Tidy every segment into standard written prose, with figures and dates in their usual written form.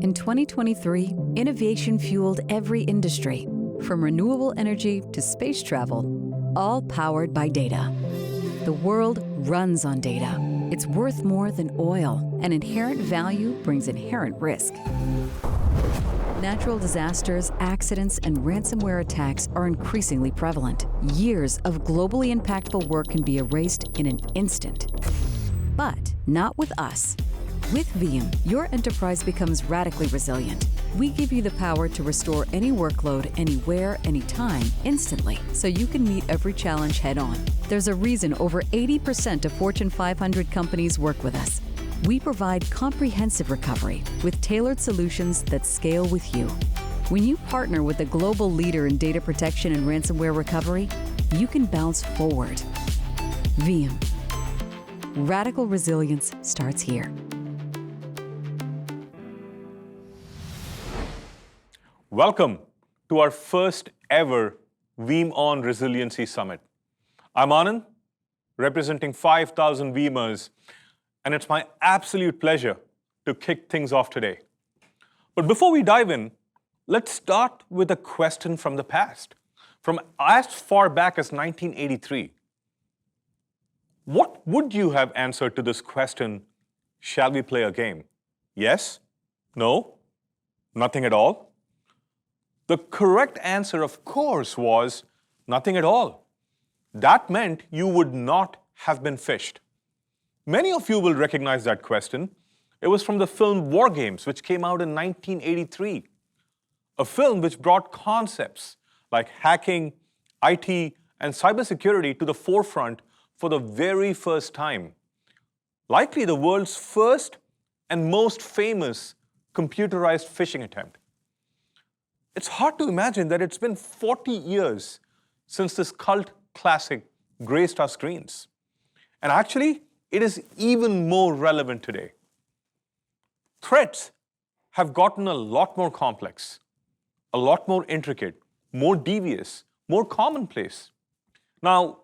In 2023, innovation fueled every industry, from renewable energy to space travel, all powered by data. The world runs on data. It's worth more than oil, and inherent value brings inherent risk. Natural disasters, accidents, and ransomware attacks are increasingly prevalent. Years of globally impactful work can be erased in an instant. But not with us. With Veeam, your enterprise becomes radically resilient. We give you the power to restore any workload, anywhere, anytime, instantly, so you can meet every challenge head-on. There's a reason over 80% of Fortune 500 companies work with us. We provide comprehensive recovery with tailored solutions that scale with you. When you partner with a global leader in data protection and ransomware recovery, you can bounce forward. Veeam. Radical resilience starts here. Welcome to our first ever Veeam On Resiliency Summit. I'm Anand, representing 5,000 Veeamers, and it's my absolute pleasure to kick things off today. But before we dive in, let's start with a question from the past, from as far back as 1983. What would you have answered to this question, shall we play a game? Yes? No? Nothing at all? The correct answer, of course, was nothing at all. That meant you would not have been phished. Many of you will recognize that question. It was from the film War Games, which came out in 1983. A film which brought concepts like hacking, IT, and cybersecurity to the forefront for the very first time. Likely the world's first and most famous computerized phishing attempt. It's hard to imagine that it's been 40 years since this cult classic graced our screens. And actually, it is even more relevant today. Threats have gotten a lot more complex, a lot more intricate, more devious, more commonplace. Now,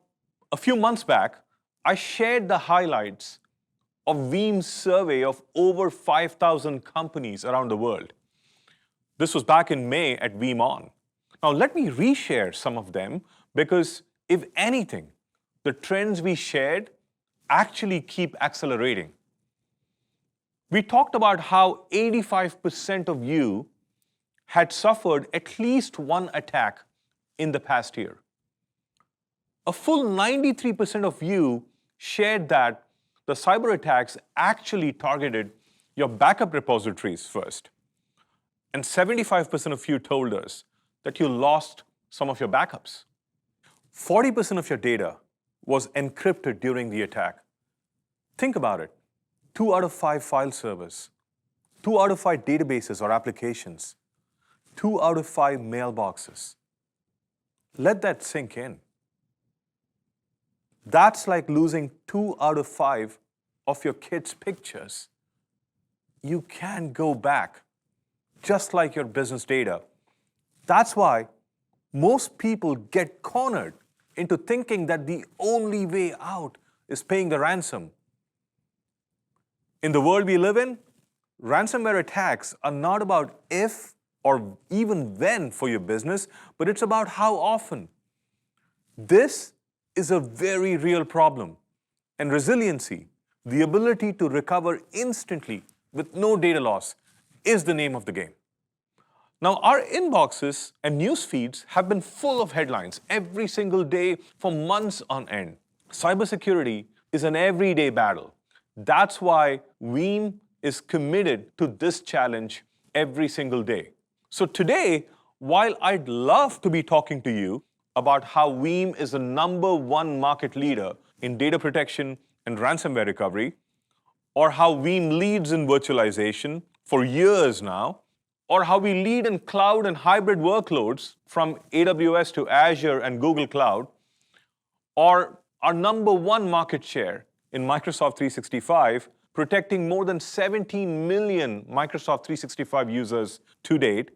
a few months back, I shared the highlights of Veeam's survey of over 5,000 companies around the world. This was back in May at Veeam On. Now let me reshare some of them because if anything, the trends we shared actually keep accelerating. We talked about how 85% of you had suffered at least one attack in the past year. A full 93% of you shared that the cyber attacks actually targeted your backup repositories first. And 75% of you told us that you lost some of your backups. 40% of your data was encrypted during the attack. Think about it. 2 out of 5 file servers, 2 out of 5 databases or applications, 2 out of 5 mailboxes. Let that sink in. That's like losing 2 out of 5 of your kids' pictures. You can't go back. Just like your business data. That's why most people get cornered into thinking that the only way out is paying the ransom. In the world we live in, ransomware attacks are not about if or even when for your business, but it's about how often. This is a very real problem. And resiliency, the ability to recover instantly with no data loss, is the name of the game. Now, our inboxes and news feeds have been full of headlines every single day for months on end. Cybersecurity is an everyday battle. That's why Veeam is committed to this challenge every single day. So today, while I'd love to be talking to you about how Veeam is the #1 market leader in data protection and ransomware recovery, or how Veeam leads in virtualization for years now, or how we lead in cloud and hybrid workloads from AWS to Azure and Google Cloud, or our #1 market share in Microsoft 365, protecting more than 17 million Microsoft 365 users to date,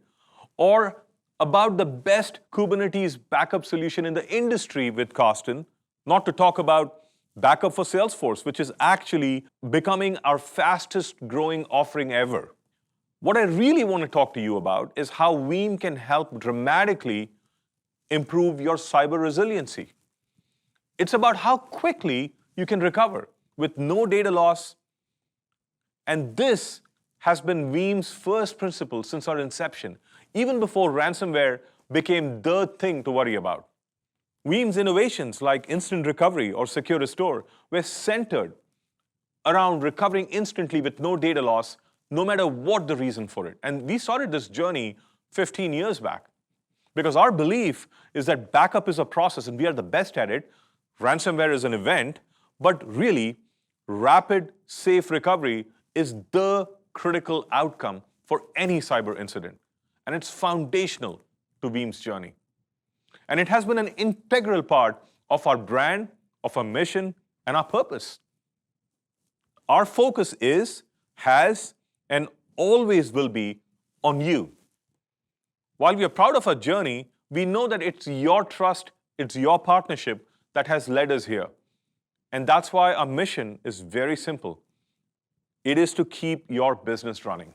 or about the best Kubernetes backup solution in the industry with Koston, not to talk about backup for Salesforce, which is actually becoming our fastest growing offering ever. What I really want to talk to you about is how Veeam can help dramatically improve your cyber resiliency. It's about how quickly you can recover with no data loss. And this has been Veeam's first principle since our inception, even before ransomware became the thing to worry about. Veeam's innovations like instant recovery or secure restore were centered around recovering instantly with no data loss, no matter what the reason for it. And we started this journey 15 years back because our belief is that backup is a process and we are the best at it. Ransomware is an event, but really, rapid, safe recovery is the critical outcome for any cyber incident. And it's foundational to Veeam's journey. And it has been an integral part of our brand, of our mission, and our purpose. Our focus is, has, and always will be on you. While we are proud of our journey, we know that it's your trust, it's your partnership that has led us here. And that's why our mission is very simple. It is to keep your business running.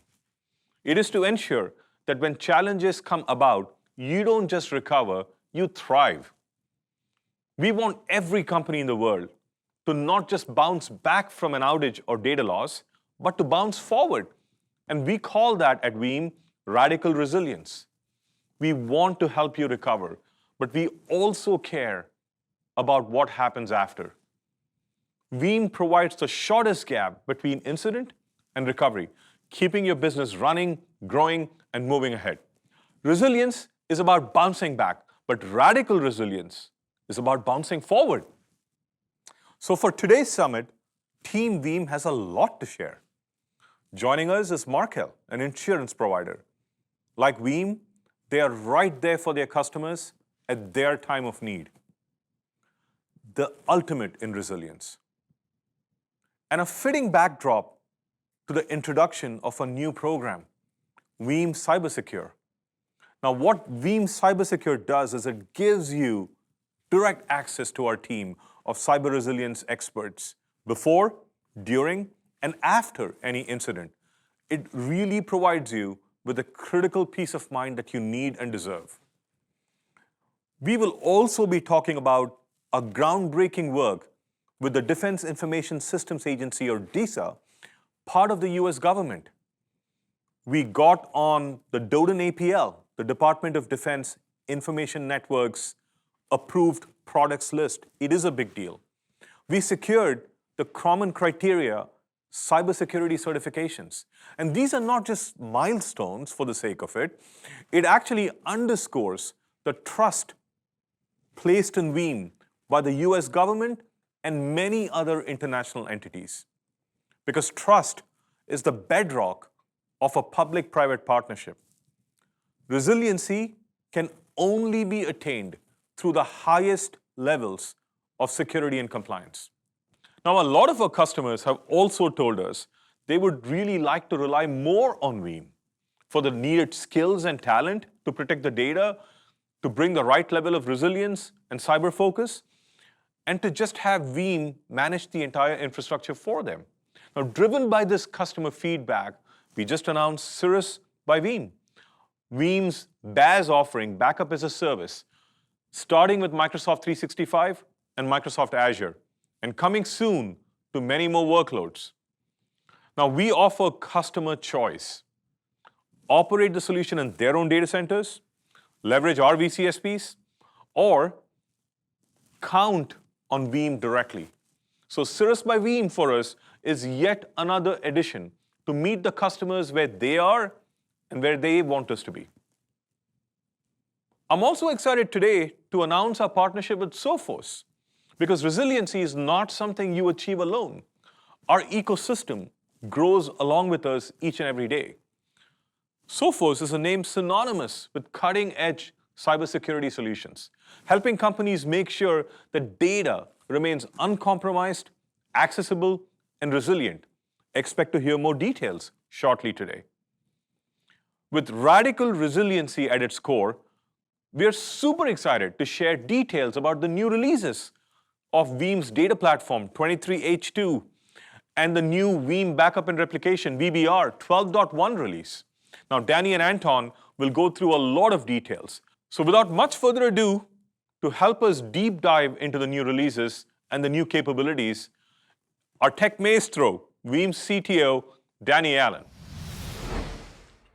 It is to ensure that when challenges come about, you don't just recover, you thrive. We want every company in the world to not just bounce back from an outage or data loss, but to bounce forward. And we call that at Veeam radical resilience. We want to help you recover, but we also care about what happens after. Veeam provides the shortest gap between incident and recovery, keeping your business running, growing, and moving ahead. Resilience is about bouncing back, but radical resilience is about bouncing forward. So for today's summit, Team Veeam has a lot to share. Joining us is Markel, an insurance provider. Like Veeam, they are right there for their customers at their time of need. The ultimate in resilience. And a fitting backdrop to the introduction of a new program, Veeam CyberSecure. Now, what Veeam CyberSecure does is it gives you direct access to our team of cyber resilience experts before, during, and after any incident. It really provides you with the critical peace of mind that you need and deserve. We will also be talking about a groundbreaking work with the Defense Information Systems Agency, or DISA, part of the US government. We got on the DoDIN APL, the Department of Defense Information Network's approved products list. It is a big deal. We secured the common criteria cybersecurity certifications. And these are not just milestones for the sake of it. It actually underscores the trust placed in Veeam by the US government and many other international entities. Because trust is the bedrock of a public-private partnership. Resiliency can only be attained through the highest levels of security and compliance. Now, a lot of our customers have also told us they would really like to rely more on Veeam for the needed skills and talent to protect the data, to bring the right level of resilience and cyber focus, and to just have Veeam manage the entire infrastructure for them. Now, driven by this customer feedback, we just announced Cirrus by Veeam, Veeam's BaaS offering, Backup as a Service, starting with Microsoft 365 and Microsoft Azure, and coming soon to many more workloads. Now, we offer customer choice. Operate the solution in their own data centers, leverage our VCSPs, or count on Veeam directly. So Cirrus by Veeam for us is yet another addition to meet the customers where they are and where they want us to be. I'm also excited today to announce our partnership with Sophos, because resiliency is not something you achieve alone. Our ecosystem grows along with us each and every day. Sophos is a name synonymous with cutting-edge cybersecurity solutions, helping companies make sure that data remains uncompromised, accessible, and resilient. Expect to hear more details shortly today. With radical resiliency at its core, we are super excited to share details about the new releases of Veeam's data platform 23H2 and the new Veeam Backup and Replication VBR 12.1 release. Now, Danny and Anton will go through a lot of details. So without much further ado, to help us deep dive into the new releases and the new capabilities, our tech maestro, Veeam's CTO, Danny Allen.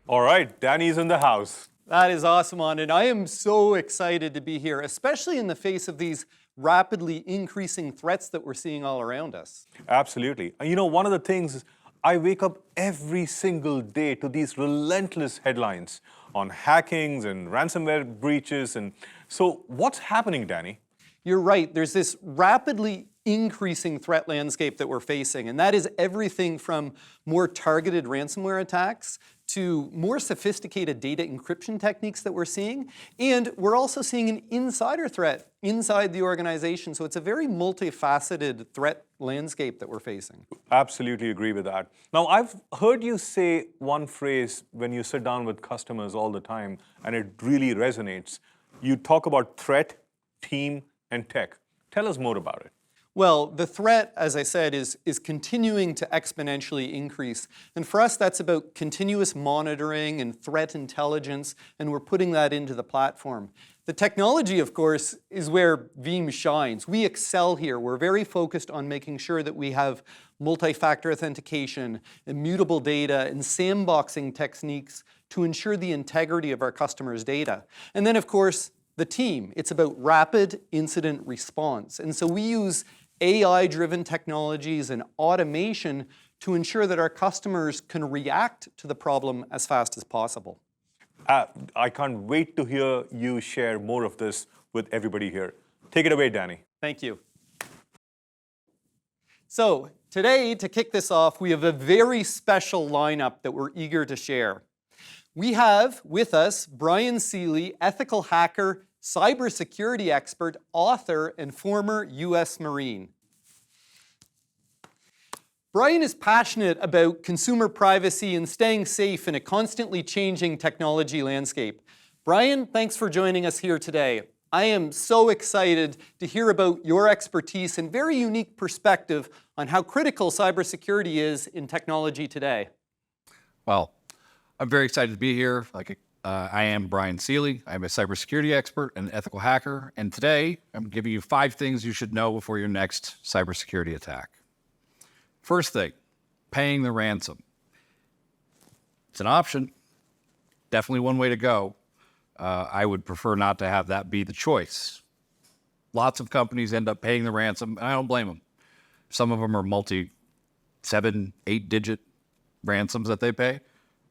All right, Danny's in the house. That is awesome, Anand. I am so excited to be here, especially in the face of these rapidly increasing threats that we're seeing all around us. Absolutely. And you know, one of the things, I wake up every single day to these relentless headlines on hackings and ransomware breaches. And so what's happening, Danny? You're right. There's this rapidly increasing threat landscape that we're facing, and that is everything from more targeted ransomware attacks to more sophisticated data encryption techniques that we're seeing. And we're also seeing an insider threat inside the organization. So it's a very multifaceted threat landscape that we're facing. Absolutely agree with that. Now, I've heard you say one phrase when you sit down with customers all the time, and it really resonates. You talk about threat, team, and tech. Tell us more about it. Well, the threat, as I said, is continuing to exponentially increase. And for us, that's about continuous monitoring and threat intelligence, and we're putting that into the platform. The technology, of course, is where Veeam shines. We excel here. We're very focused on making sure that we have multi-factor authentication, immutable data, and sandboxing techniques to ensure the integrity of our customers' data. And then, of course, the team. It's about rapid incident response. And so we use AI-driven technologies and automation to ensure that our customers can react to the problem as fast as possible. I can't wait to hear you share more of this with everybody here. Take it away, Danny. Thank you. So today, to kick this off, we have a very special lineup that we're eager to share. We have with us Brian Seeley, ethical hacker, cybersecurity expert, author, and former U.S. Marine. Brian is passionate about consumer privacy and staying safe in a constantly changing technology landscape. Brian, thanks for joining us here today. I am so excited to hear about your expertise and very unique perspective on how critical cybersecurity is in technology today. Well, I'm very excited to be here. I am Brian Seeley. I'm a cybersecurity expert and ethical hacker. And today, I'm giving you 5 things you should know before your next cybersecurity attack. First thing, paying the ransom. It's an option. Definitely one way to go. I would prefer not to have that be the choice. Lots of companies end up paying the ransom, and I don't blame them. Some of them are multi-7, 8-digit ransoms that they pay.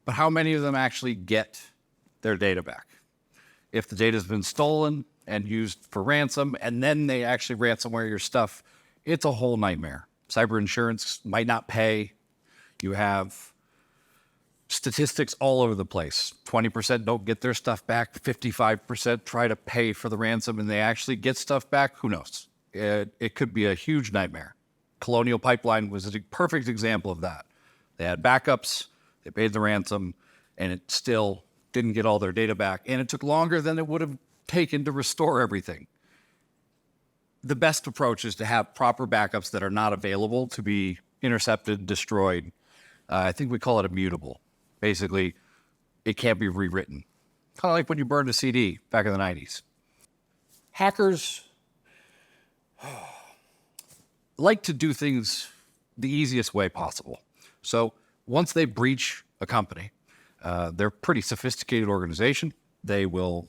But how many of them actually get their data back? If the data has been stolen and used for ransom, and then they actually ransomware your stuff, it's a whole nightmare. Cyber insurance might not pay. You have statistics all over the place. 20% don't get their stuff back. 55% try to pay for the ransom, and they actually get stuff back. Who knows? It could be a huge nightmare. Colonial Pipeline was a perfect example of that. They had backups, they paid the ransom, and it still didn't get all their data back, and it took longer than it would have taken to restore everything. The best approach is to have proper backups that are not available to be intercepted, destroyed. I think we call it immutable. Basically, it can't be rewritten. Kind of like when you burned a CD back in the 90s. Hackers like to do things the easiest way possible. So once they breach a company, they're a pretty sophisticated organization. They will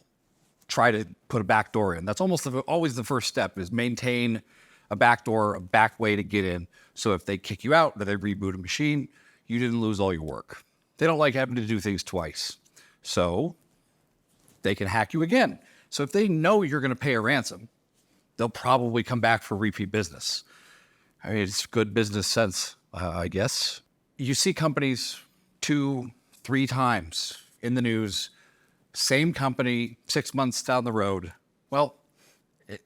try to put a backdoor in. That's always the first step, is maintain a backdoor, a back way to get in. So if they kick you out or they reboot a machine, you didn't lose all your work. They don't like having to do things twice. So they can hack you again. So if they know you're going to pay a ransom, they'll probably come back for repeat business. I mean, it's good business sense, I guess. You see companies 2, 3 times in the news, same company 6 months down the road. Well,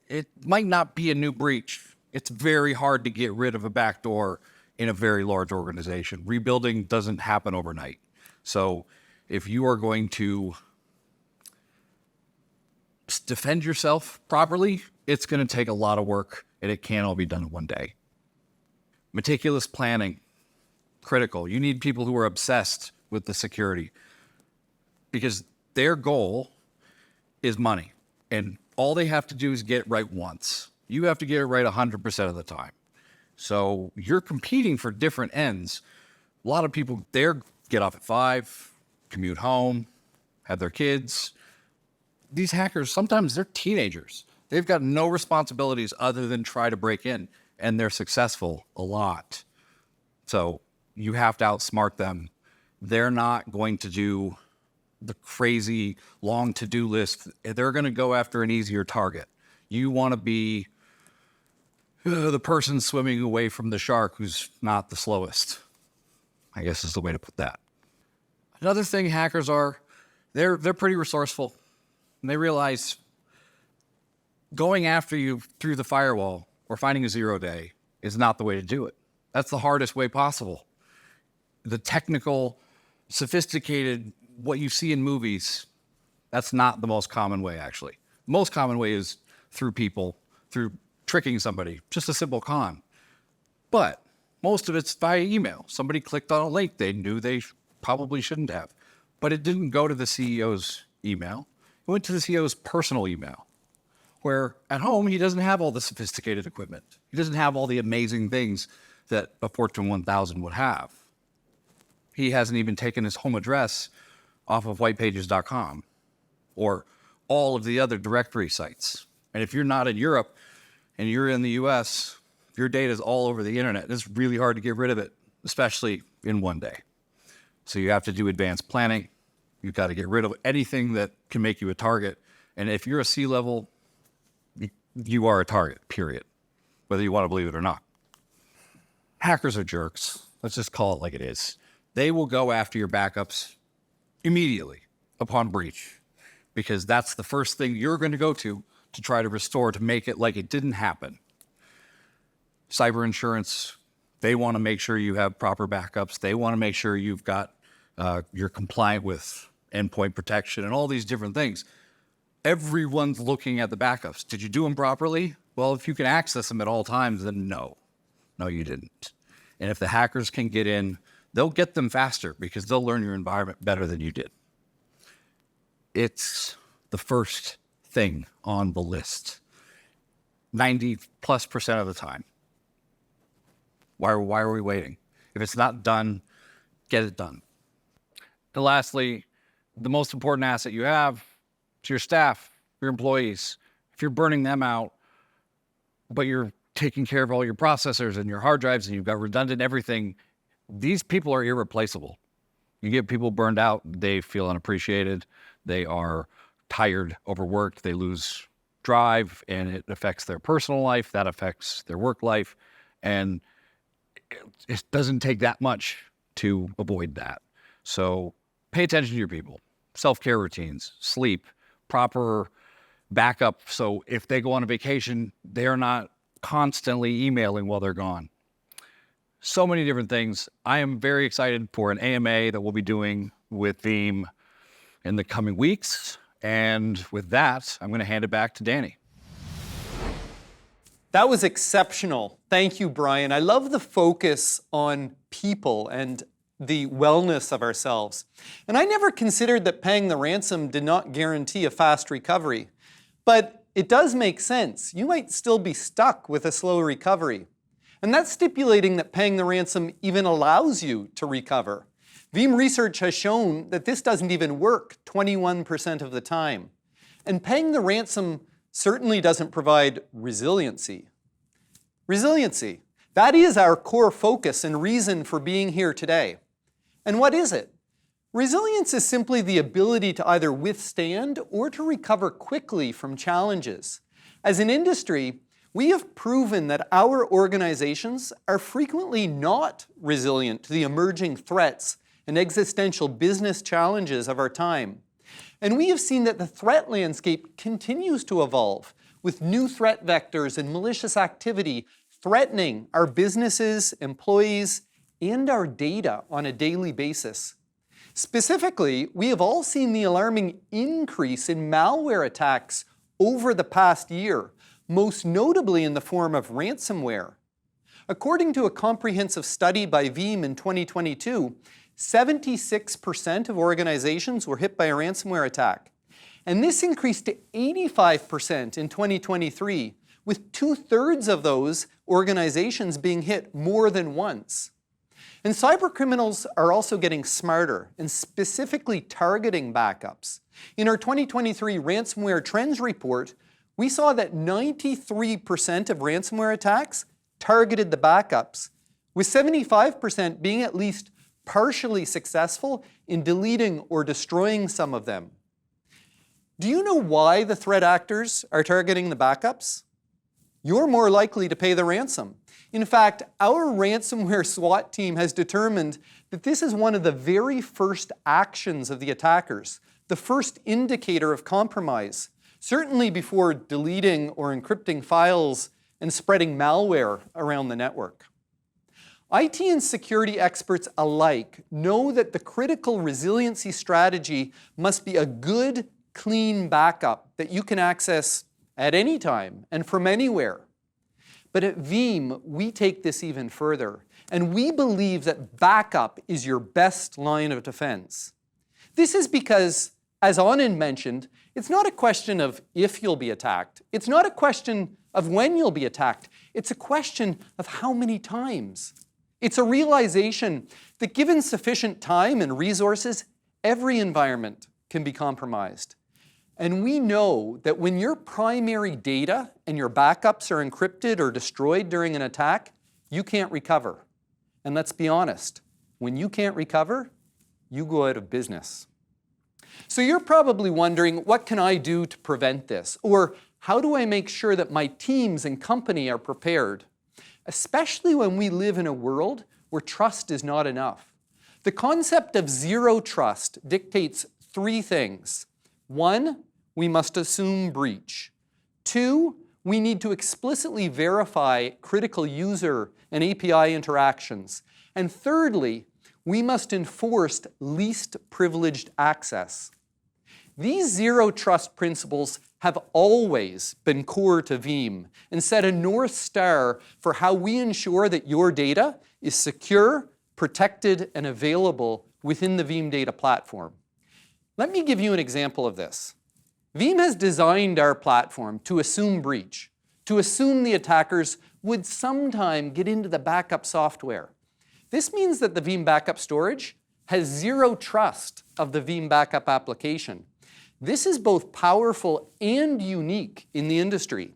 it might not be a new breach. It's very hard to get rid of a backdoor in a very large organization. Rebuilding doesn't happen overnight. So if you are going to defend yourself properly, it's going to take a lot of work, and it can't all be done in one day. Meticulous planning, critical. You need people who are obsessed with the security. because their goal is money. And all they have to do is get it right once. You have to get it right 100% of the time. So you're competing for different ends. A lot of people there get off at 5, commute home, have their kids. These hackers, sometimes they're teenagers. They've got no responsibilities other than try to break in, and they're successful a lot. So you have to outsmart them. They're not going to do the crazy long to-do list. They're going to go after an easier target. You want to be the person swimming away from the shark who's not the slowest, I guess is the way to put that. Another thing hackers are, they're pretty resourceful. And they realize going after you through the firewall or finding a 0-day is not the way to do it. That's the hardest way possible. The technical, sophisticated, what you see in movies, that's not the most common way, actually. The most common way is through people, through tricking somebody, just a simple con. But most of it's via email. Somebody clicked on a link they knew they probably shouldn't have. But it didn't go to the CEO's email. It went to the CEO's personal email, where at home, he doesn't have all the sophisticated equipment. He doesn't have all the amazing things that a Fortune 1000 would have. He hasn't even taken his home address off of whitepages.com or all of the other directory sites. And if you're not in Europe and you're in the US, your data is all over the internet. It's really hard to get rid of it, especially in one day. So you have to do advanced planning. You've got to get rid of anything that can make you a target. And if you're a C-level, you are a target, period, whether you want to believe it or not. Hackers are jerks. Let's just call it like it is. They will go after your backups immediately upon breach, because that's the first thing you're going to go to try to restore, to make it like it didn't happen. Cyber insurance, they want to make sure you have proper backups. They want to make sure you've got, you're compliant with endpoint protection and all these different things. Everyone's looking at the backups. Did you do them properly? Well, if you can access them at all times, then no. No, you didn't. And if the hackers can get in, they'll get them faster because they'll learn your environment better than you did. It's the first thing on the list, 90+% of the time. Why are we waiting? If it's not done, get it done. And lastly, the most important asset you have is your staff, your employees. If you're burning them out, but you're taking care of all your processors and your hard drives and you've got redundant everything, these people are irreplaceable. You get people burned out, they feel unappreciated, they are tired, overworked, they lose drive, and it affects their personal life, that affects their work life, and it doesn't take that much to avoid that. So pay attention to your people. Self-care routines, sleep, proper backup, so if they go on a vacation, they're not constantly emailing while they're gone. So many different things. I am very excited for an AMA that we'll be doing with Veeam in the coming weeks. And with that, I'm going to hand it back to Danny. That was exceptional. Thank you, Brian. I love the focus on people and the wellness of ourselves. And I never considered that paying the ransom did not guarantee a fast recovery. But it does make sense. You might still be stuck with a slow recovery. And that's stipulating that paying the ransom even allows you to recover. Veeam research has shown that this doesn't even work 21% of the time. And paying the ransom certainly doesn't provide resiliency. Resiliency, that is our core focus and reason for being here today. And what is it? Resilience is simply the ability to either withstand or to recover quickly from challenges. As an industry, we have proven that our organizations are frequently not resilient to the emerging threats and existential business challenges of our time. And we have seen that the threat landscape continues to evolve, with new threat vectors and malicious activity threatening our businesses, employees, and our data on a daily basis. Specifically, we have all seen the alarming increase in malware attacks over the past year, most notably in the form of ransomware. According to a comprehensive study by Veeam in 2022, 76% of organizations were hit by a ransomware attack. And this increased to 85% in 2023, with 2/3 of those organizations being hit more than once. And cyber criminals are also getting smarter and specifically targeting backups. In our 2023 Ransomware Trends Report, we saw that 93% of ransomware attacks targeted the backups, with 75% being at least partially successful in deleting or destroying some of them. Do you know why the threat actors are targeting the backups? You're more likely to pay the ransom. In fact, our ransomware SWAT team has determined that this is one of the very first actions of the attackers, the first indicator of compromise, certainly before deleting or encrypting files and spreading malware around the network. IT and security experts alike know that the critical resiliency strategy must be a good, clean backup that you can access at any time and from anywhere. But at Veeam, we take this even further, and we believe that backup is your best line of defense. This is because, as Anand mentioned, it's not a question of if you'll be attacked. It's not a question of when you'll be attacked. It's a question of how many times. It's a realization that given sufficient time and resources, every environment can be compromised. And we know that when your primary data and your backups are encrypted or destroyed during an attack, you can't recover. And let's be honest, when you can't recover, you go out of business. So you're probably wondering, what can I do to prevent this? Or how do I make sure that my teams and company are prepared? Especially when we live in a world where trust is not enough. The concept of zero trust dictates 3 things. 1, we must assume breach. 2, we need to explicitly verify critical user and API interactions. And thirdly, we must enforce least privileged access. These zero trust principles have always been core to Veeam and set a North Star for how we ensure that your data is secure, protected, and available within the Veeam data platform. Let me give you an example of this. Veeam has designed our platform to assume breach, to assume the attackers would sometime get into the backup software. This means that the Veeam Backup Storage has zero trust of the Veeam Backup application. This is both powerful and unique in the industry.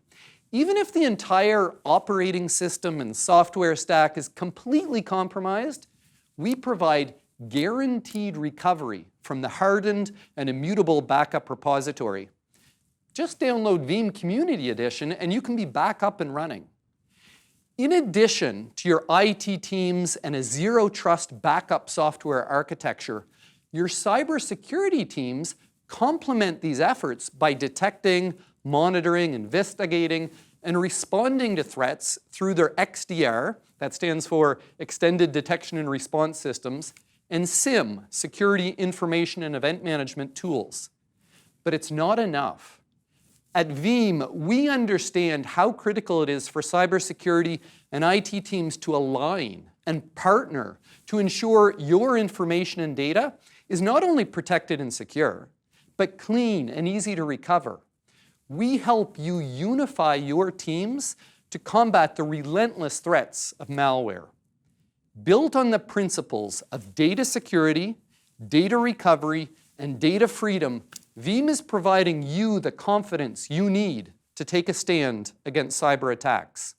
Even if the entire operating system and software stack is completely compromised, we provide guaranteed recovery from the hardened and immutable backup repository. Just download Veeam Community Edition and you can be back up and running. In addition to your IT teams and a zero trust backup software architecture, your cybersecurity teams complement these efforts by detecting, monitoring, investigating, and responding to threats through their XDR, that stands for Extended Detection and Response Systems, and SIEM, Security Information and Event Management tools. But it's not enough. At Veeam, we understand how critical it is for cybersecurity and IT teams to align and partner to ensure your information and data is not only protected and secure, but clean and easy to recover. We help you unify your teams to combat the relentless threats of malware. Built on the principles of data security, data recovery, and data freedom, Veeam is providing you the confidence you need to take a stand against cyber attacks.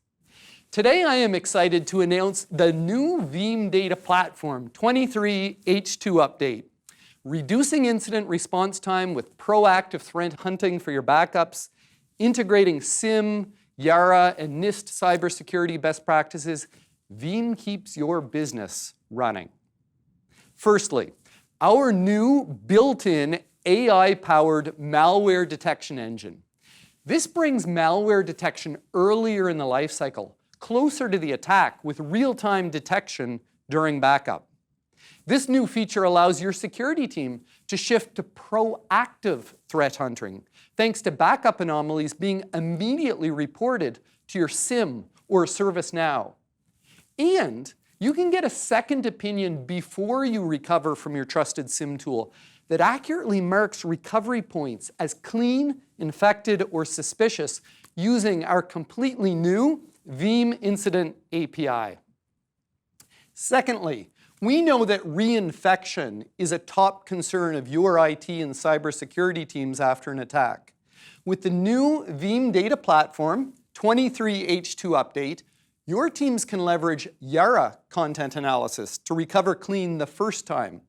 Today, I am excited to announce the new Veeam Data Platform 23 H2 update, reducing incident response time with proactive threat hunting for your backups, integrating SIEM, Yara, and NIST cybersecurity best practices. Veeam keeps your business running. Firstly, our new built-in AI-powered malware detection engine. This brings malware detection earlier in the lifecycle, closer to the attack with real-time detection during backup. This new feature allows your security team to shift to proactive threat hunting, thanks to backup anomalies being immediately reported to your SIEM or ServiceNow. And you can get a second opinion before you recover from your trusted SIM tool that accurately marks recovery points as clean, infected, or suspicious using our completely new Veeam Incident API. Secondly, we know that reinfection is a top concern of your IT and cybersecurity teams after an attack. With the new Veeam Data Platform 23H2 update, your teams can leverage Yara content analysis to recover clean the first time.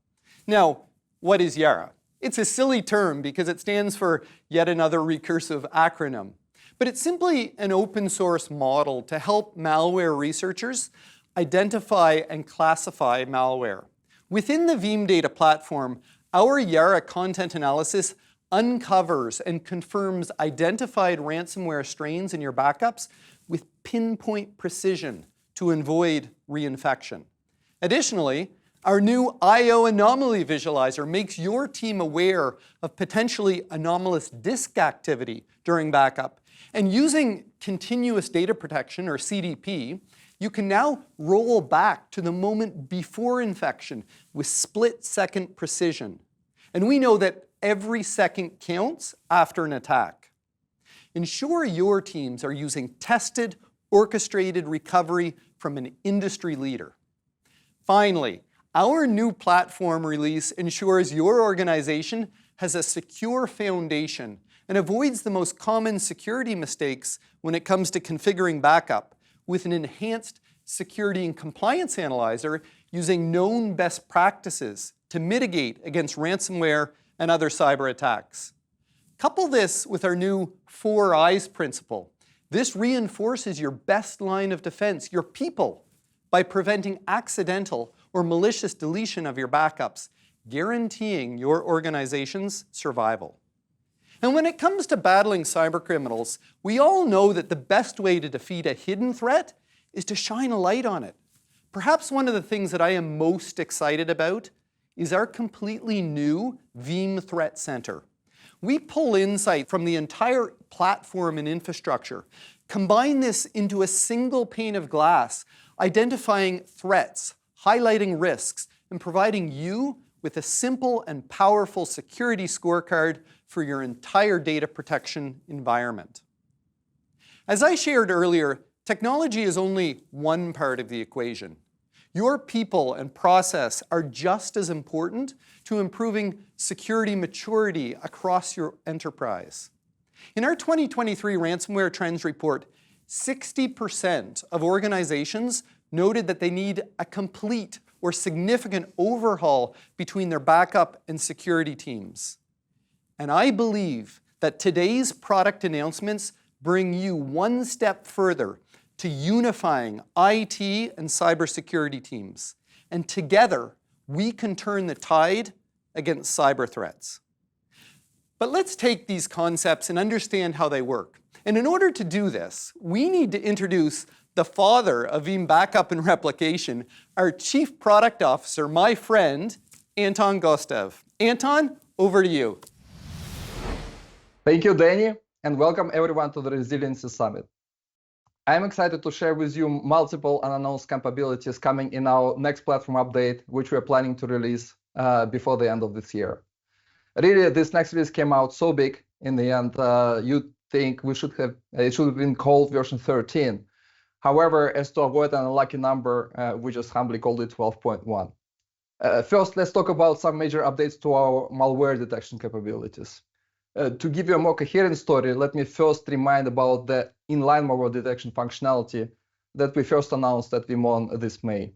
Now, what is Yara? It's a silly term because it stands for yet another recursive acronym. But it's simply an open source model to help malware researchers identify and classify malware. Within the Veeam Data Platform, our Yara content analysis uncovers and confirms identified ransomware strains in your backups with pinpoint precision to avoid reinfection. Additionally, our new I/O anomaly visualizer makes your team aware of potentially anomalous disk activity during backup. And using continuous data protection, or CDP, you can now roll back to the moment before infection with split-second precision. And we know that every second counts after an attack. Ensure your teams are using tested, orchestrated recovery from an industry leader. Finally, our new platform release ensures your organization has a secure foundation and avoids the most common security mistakes when it comes to configuring backup with an enhanced security and compliance analyzer using known best practices to mitigate against ransomware and other cyber attacks. Couple this with our new 4 Eyes principle. This reinforces your best line of defense, your people, by preventing accidental or malicious deletion of your backups, guaranteeing your organization's survival. And when it comes to battling cybercriminals, we all know that the best way to defeat a hidden threat is to shine a light on it. Perhaps one of the things that I am most excited about is our completely new Veeam Threat Center. We pull insight from the entire platform and infrastructure, combine this into a single pane of glass, identifying threats, highlighting risks, and providing you with a simple and powerful security scorecard for your entire data protection environment. As I shared earlier, technology is only one part of the equation. Your people and process are just as important to improving security maturity across your enterprise. In our 2023 Ransomware Trends Report, 60% of organizations noted that they need a complete or significant overhaul between their backup and security teams. And I believe that today's product announcements bring you one step further to unifying IT and cybersecurity teams. And together, we can turn the tide against cyber threats. But let's take these concepts and understand how they work. And in order to do this, we need to introduce the father of Veeam Backup and Replication, our Chief Product Officer, my friend, Anton Gostev. Anton, over to you. Thank you, Danny, and welcome everyone to the Resiliency Summit. I'm excited to share with you multiple unannounced capabilities coming in our next platform update, which we're planning to release before the end of this year. Really, this next release came out so big in the end, you'd think it should have been called version 13. However, as to avoid an unlucky number, we just humbly called it 12.1. First, let's talk about some major updates to our malware detection capabilities. To give you a more coherent story, let me first remind about the inline malware detection functionality that we first announced at VeeamON this May.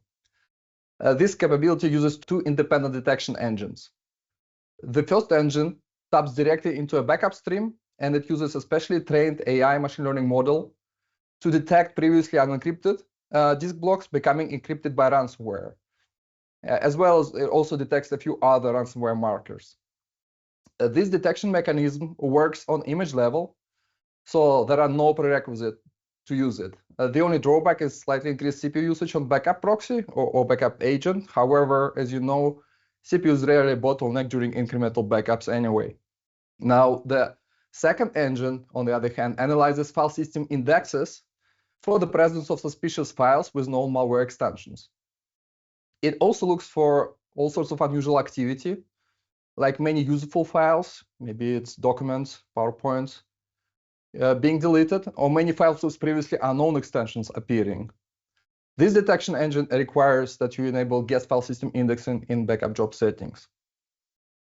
This capability uses 2 independent detection engines. The first engine taps directly into a backup stream, and it uses a specially trained AI machine learning model to detect previously unencrypted disk blocks becoming encrypted by ransomware, as well as it also detects a few other ransomware markers. This detection mechanism works on image level, so there are no prerequisites to use it. The only drawback is slightly increased CPU usage on backup proxy or backup agent. However, as you know, CPU is rarely a bottleneck during incremental backups anyway. Now, the second engine, on the other hand, analyzes file system indexes for the presence of suspicious files with known malware extensions. It also looks for all sorts of unusual activity, like many useful files, maybe it's documents, PowerPoints, being deleted, or many files with previously unknown extensions appearing. This detection engine requires that you enable guest file system indexing in backup job settings.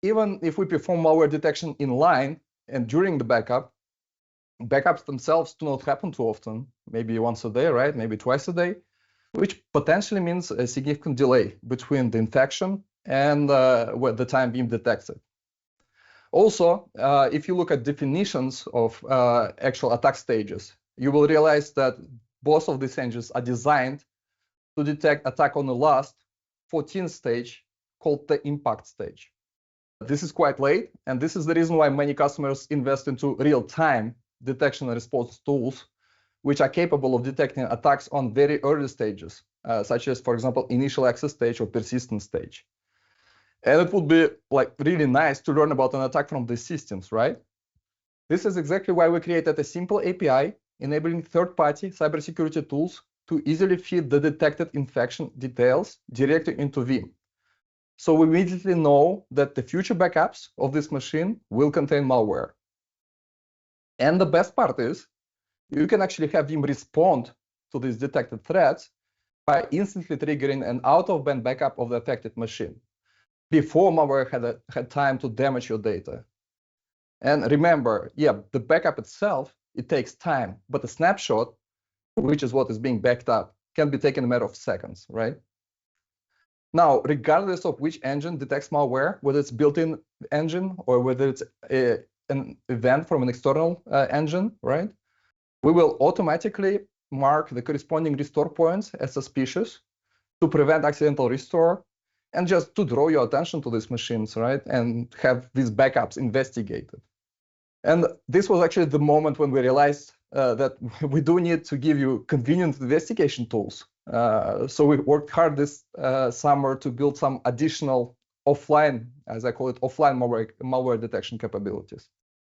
Even if we perform malware detection in line and during the backup, backups themselves do not happen too often, maybe once a day, right? Maybe twice a day, which potentially means a significant delay between the infection and the time being detected. Also, if you look at definitions of actual attack stages, you will realize that both of these engines are designed to detect attack on the last 14th stage, called the impact stage. This is quite late, and this is the reason why many customers invest into real-time detection and response tools, which are capable of detecting attacks on very early stages, such as, for example, initial access stage or persistent stage. And it would be like really nice to learn about an attack from these systems, right? This is exactly why we created a simple API enabling third-party cybersecurity tools to easily feed the detected infection details directly into Veeam. So we immediately know that the future backups of this machine will contain malware. And the best part is, you can actually have Veeam respond to these detected threats by instantly triggering an out-of-band backup of the affected machine, before malware had time to damage your data. And remember, yeah, the backup itself, it takes time, but the snapshot, which is what is being backed up, can be taken in a matter of seconds, right? Now, regardless of which engine detects malware, whether it's built-in engine or whether it's an event from an external engine, right? We will automatically mark the corresponding restore points as suspicious to prevent accidental restore and just to draw your attention to these machines, right? And have these backups investigated. And this was actually the moment when we realized that we do need to give you convenient investigation tools. So we worked hard this summer to build some additional offline, as I call it, offline malware detection capabilities.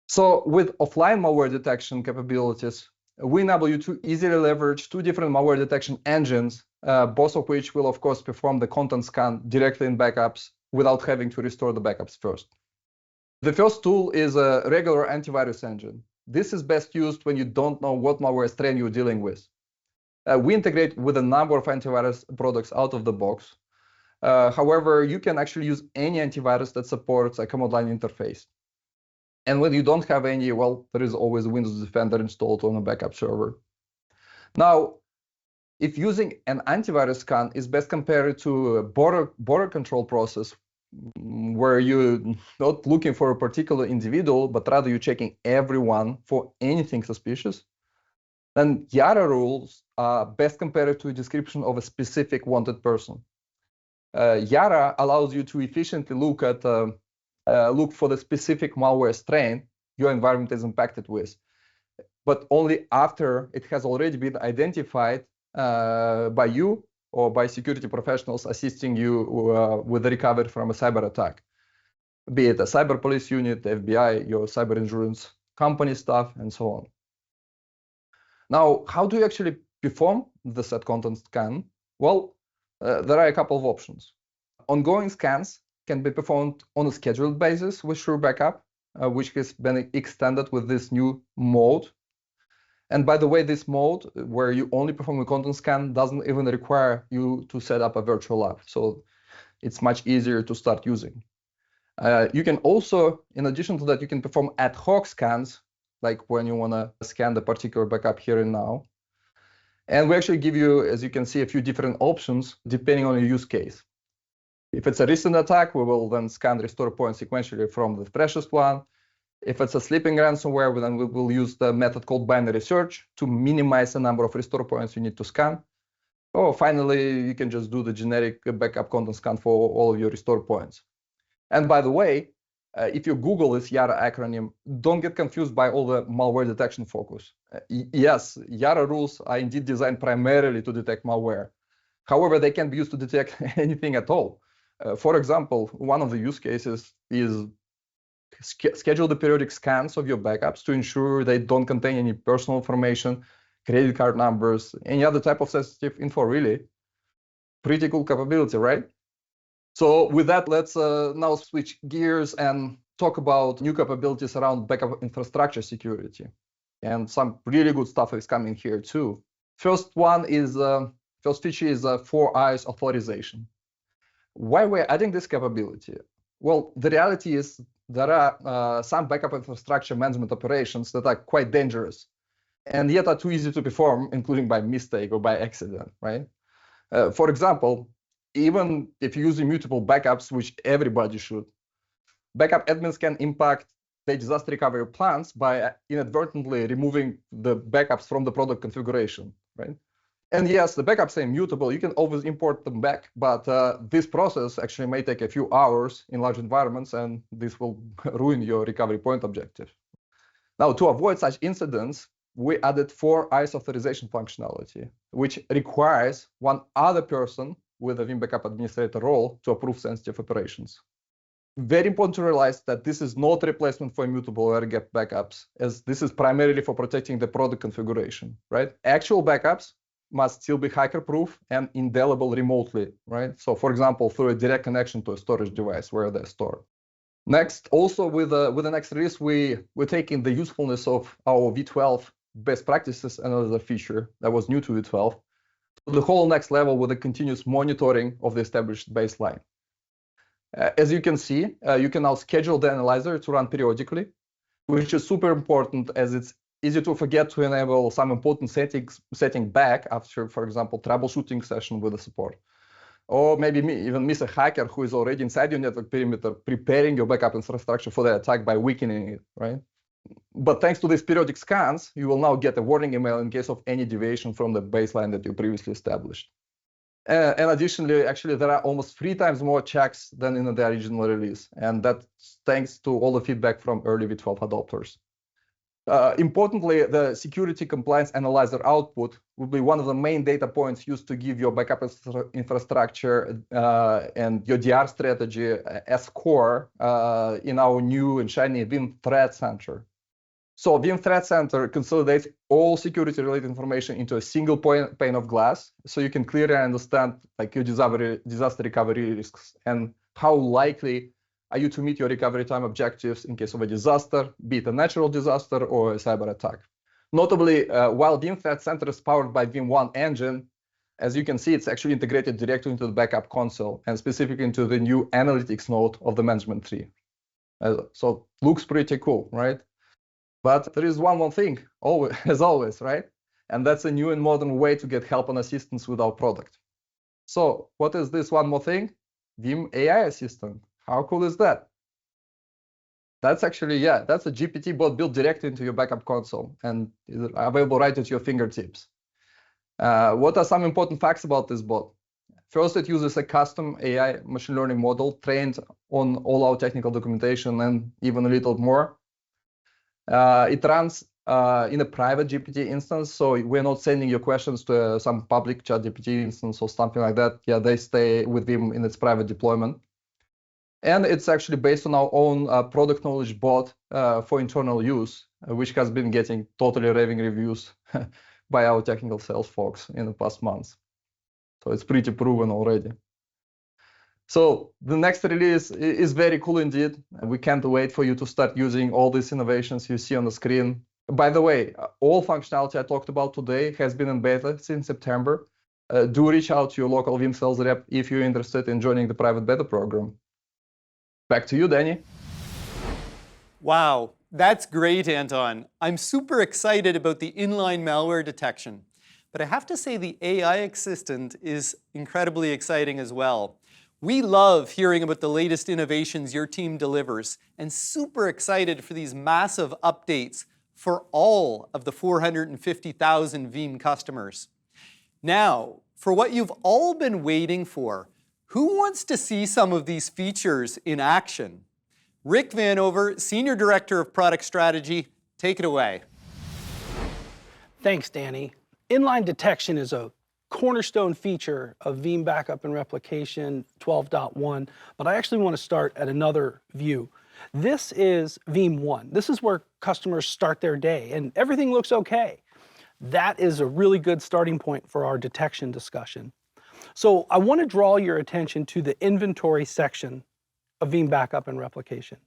So with offline malware detection capabilities, we enable you to easily leverage two different malware detection engines, both of which will, of course, perform the content scan directly in backups without having to restore the backups first. The first tool is a regular antivirus engine. This is best used when you don't know what malware strain you're dealing with. We integrate with a number of antivirus products out of the box. However, you can actually use any antivirus that supports a command line interface. And when you don't have any, well, there is always Windows Defender installed on a backup server. Now, if using an antivirus scan is best compared to a border control process, where you're not looking for a particular individual, but rather you're checking everyone for anything suspicious, then Yara rules are best compared to a description of a specific wanted person. Yara allows you to efficiently look for the specific malware strain your environment is impacted with, but only after it has already been identified by you or by security professionals assisting you with the recovery from a cyber attack, be it a cyber police unit, FBI, your cyber insurance company staff, and so on. Now, how do you actually perform the set content scan? Well, there are a couple of options. Ongoing scans can be performed on a scheduled basis with Sure Backup, which has been extended with this new mode. And by the way, this mode, where you only perform a content scan, doesn't even require you to set up a virtual lab. So it's much easier to start using. You can also, in addition to that, you can perform ad hoc scans, like when you want to scan the particular backup here and now. And we actually give you, as you can see, a few different options depending on your use case. If it's a recent attack, we will then scan the restore point sequentially from the freshest one. If it's a sleeping ransomware, then we will use the method called binary search to minimize the number of restore points you need to scan. Or finally, you can just do the generic backup content scan for all of your restore points. And by the way, if you Google this Yara acronym, don't get confused by all the malware detection focus. Yes, Yara rules are indeed designed primarily to detect malware. However, they can be used to detect anything at all. For example, one of the use cases is schedule the periodic scans of your backups to ensure they don't contain any personal information, credit card numbers, any other type of sensitive info, really. Pretty cool capability, right? So with that, let's now switch gears and talk about new capabilities around backup infrastructure security. And some really good stuff is coming here too. First feature is 4IS authorization. Why we're adding this capability? Well, the reality is there are some backup infrastructure management operations that are quite dangerous and yet are too easy to perform, including by mistake or by accident, right? For example, even if you use immutable backups, which everybody should, backup admins can impact their disaster recovery plans by inadvertently removing the backups from the product configuration, right? And yes, the backups are immutable. You can always import them back, but this process actually may take a few hours in large environments, and this will ruin your recovery point objective. Now, to avoid such incidents, we added 4IS authorization functionality, which requires one other person with a Vim Backup Administrator role to approve sensitive operations. Very important to realize that this is not a replacement for immutable or air-gapped backups, as this is primarily for protecting the product configuration, right? Actual backups must still be hacker-proof and indelible remotely, right? So, for example, through a direct connection to a storage device where they're stored. Next, also with the next release, we're taking the usefulness of our V12 best practices, another feature that was new to V12, to the whole next level with the continuous monitoring of the established baseline. As you can see, you can now schedule the analyzer to run periodically, which is super important as it's easy to forget to enable some important setting back after, for example, troubleshooting session with the support. Or maybe even miss a hacker who is already inside your network perimeter, preparing your backup infrastructure for the attack by weakening it, right? But thanks to these periodic scans, you will now get a warning email in case of any deviation from the baseline that you previously established. And additionally, actually, there are almost 3 times more checks than in the original release. And that's thanks to all the feedback from early V12 adopters. Importantly, the security compliance analyzer output will be one of the main data points used to give your backup infrastructure and your DR strategy as core in our new and shiny Vim Threat Center. So Vim Threat Center consolidates all security-related information into a single pane of glass, so you can clearly understand like your disaster recovery risks and how likely are you to meet your recovery time objectives in case of a disaster, be it a natural disaster or a cyber attack. Notably, while Vim Threat Center is powered by Vim One engine, as you can see, it's actually integrated directly into the backup console and specifically into the new analytics node of the management tree. So looks pretty cool, right? But there is one more thing, as always, right? And that's a new and modern way to get help and assistance with our product. So what is this one more thing? Vim AI Assistant. How cool is that? That's actually, that's a GPT bot built directly into your backup console and is available right at your fingertips. What are some important facts about this bot? First, it uses a custom AI machine learning model trained on all our technical documentation and even a little more. It runs in a private GPT instance, so we're not sending your questions to some public ChatGPT instance or something like that. Yeah, they stay with Vim in its private deployment. And it's actually based on our own product knowledge bot for internal use, which has been getting totally raving reviews by our technical sales folks in the past months. So it's pretty proven already. So the next release is very cool indeed. We can't wait for you to start using all these innovations you see on the screen. By the way, all functionality I talked about today has been in beta since September. Do reach out to your local Vim sales rep if you're interested in joining the private beta program. Back to you, Danny. Wow, that's great, Anton. I'm super excited about the inline malware detection. But I have to say the AI assistant is incredibly exciting as well. We love hearing about the latest innovations your team delivers and super excited for these massive updates for all of the 450,000 Veeam customers. Now, for what you've all been waiting for, who wants to see some of these features in action? Rick Vanover, Senior Director of Product Strategy, take it away. Thanks, Danny. Inline detection is a cornerstone feature of Veeam Backup and Replication 12.1, but I actually want to start at another view. This is Veeam One. This is where customers start their day, and everything looks okay. That is a really good starting point for our detection discussion. So I want to draw your attention to the inventory section of Veeam Backup and Replication.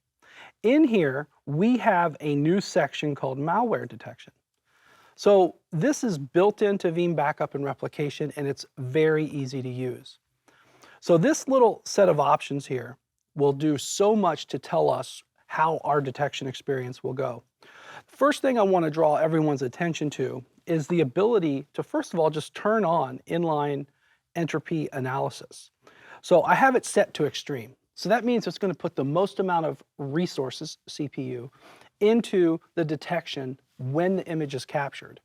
In here, we have a new section called malware detection. So this is built into Veeam Backup and Replication, and it's very easy to use. So this little set of options here will do so much to tell us how our detection experience will go. First thing I want to draw everyone's attention to is the ability to, first of all, just turn on inline entropy analysis. So I have it set to extreme. So that means it's going to put the most amount of resources, CPU, into the detection when the image is captured.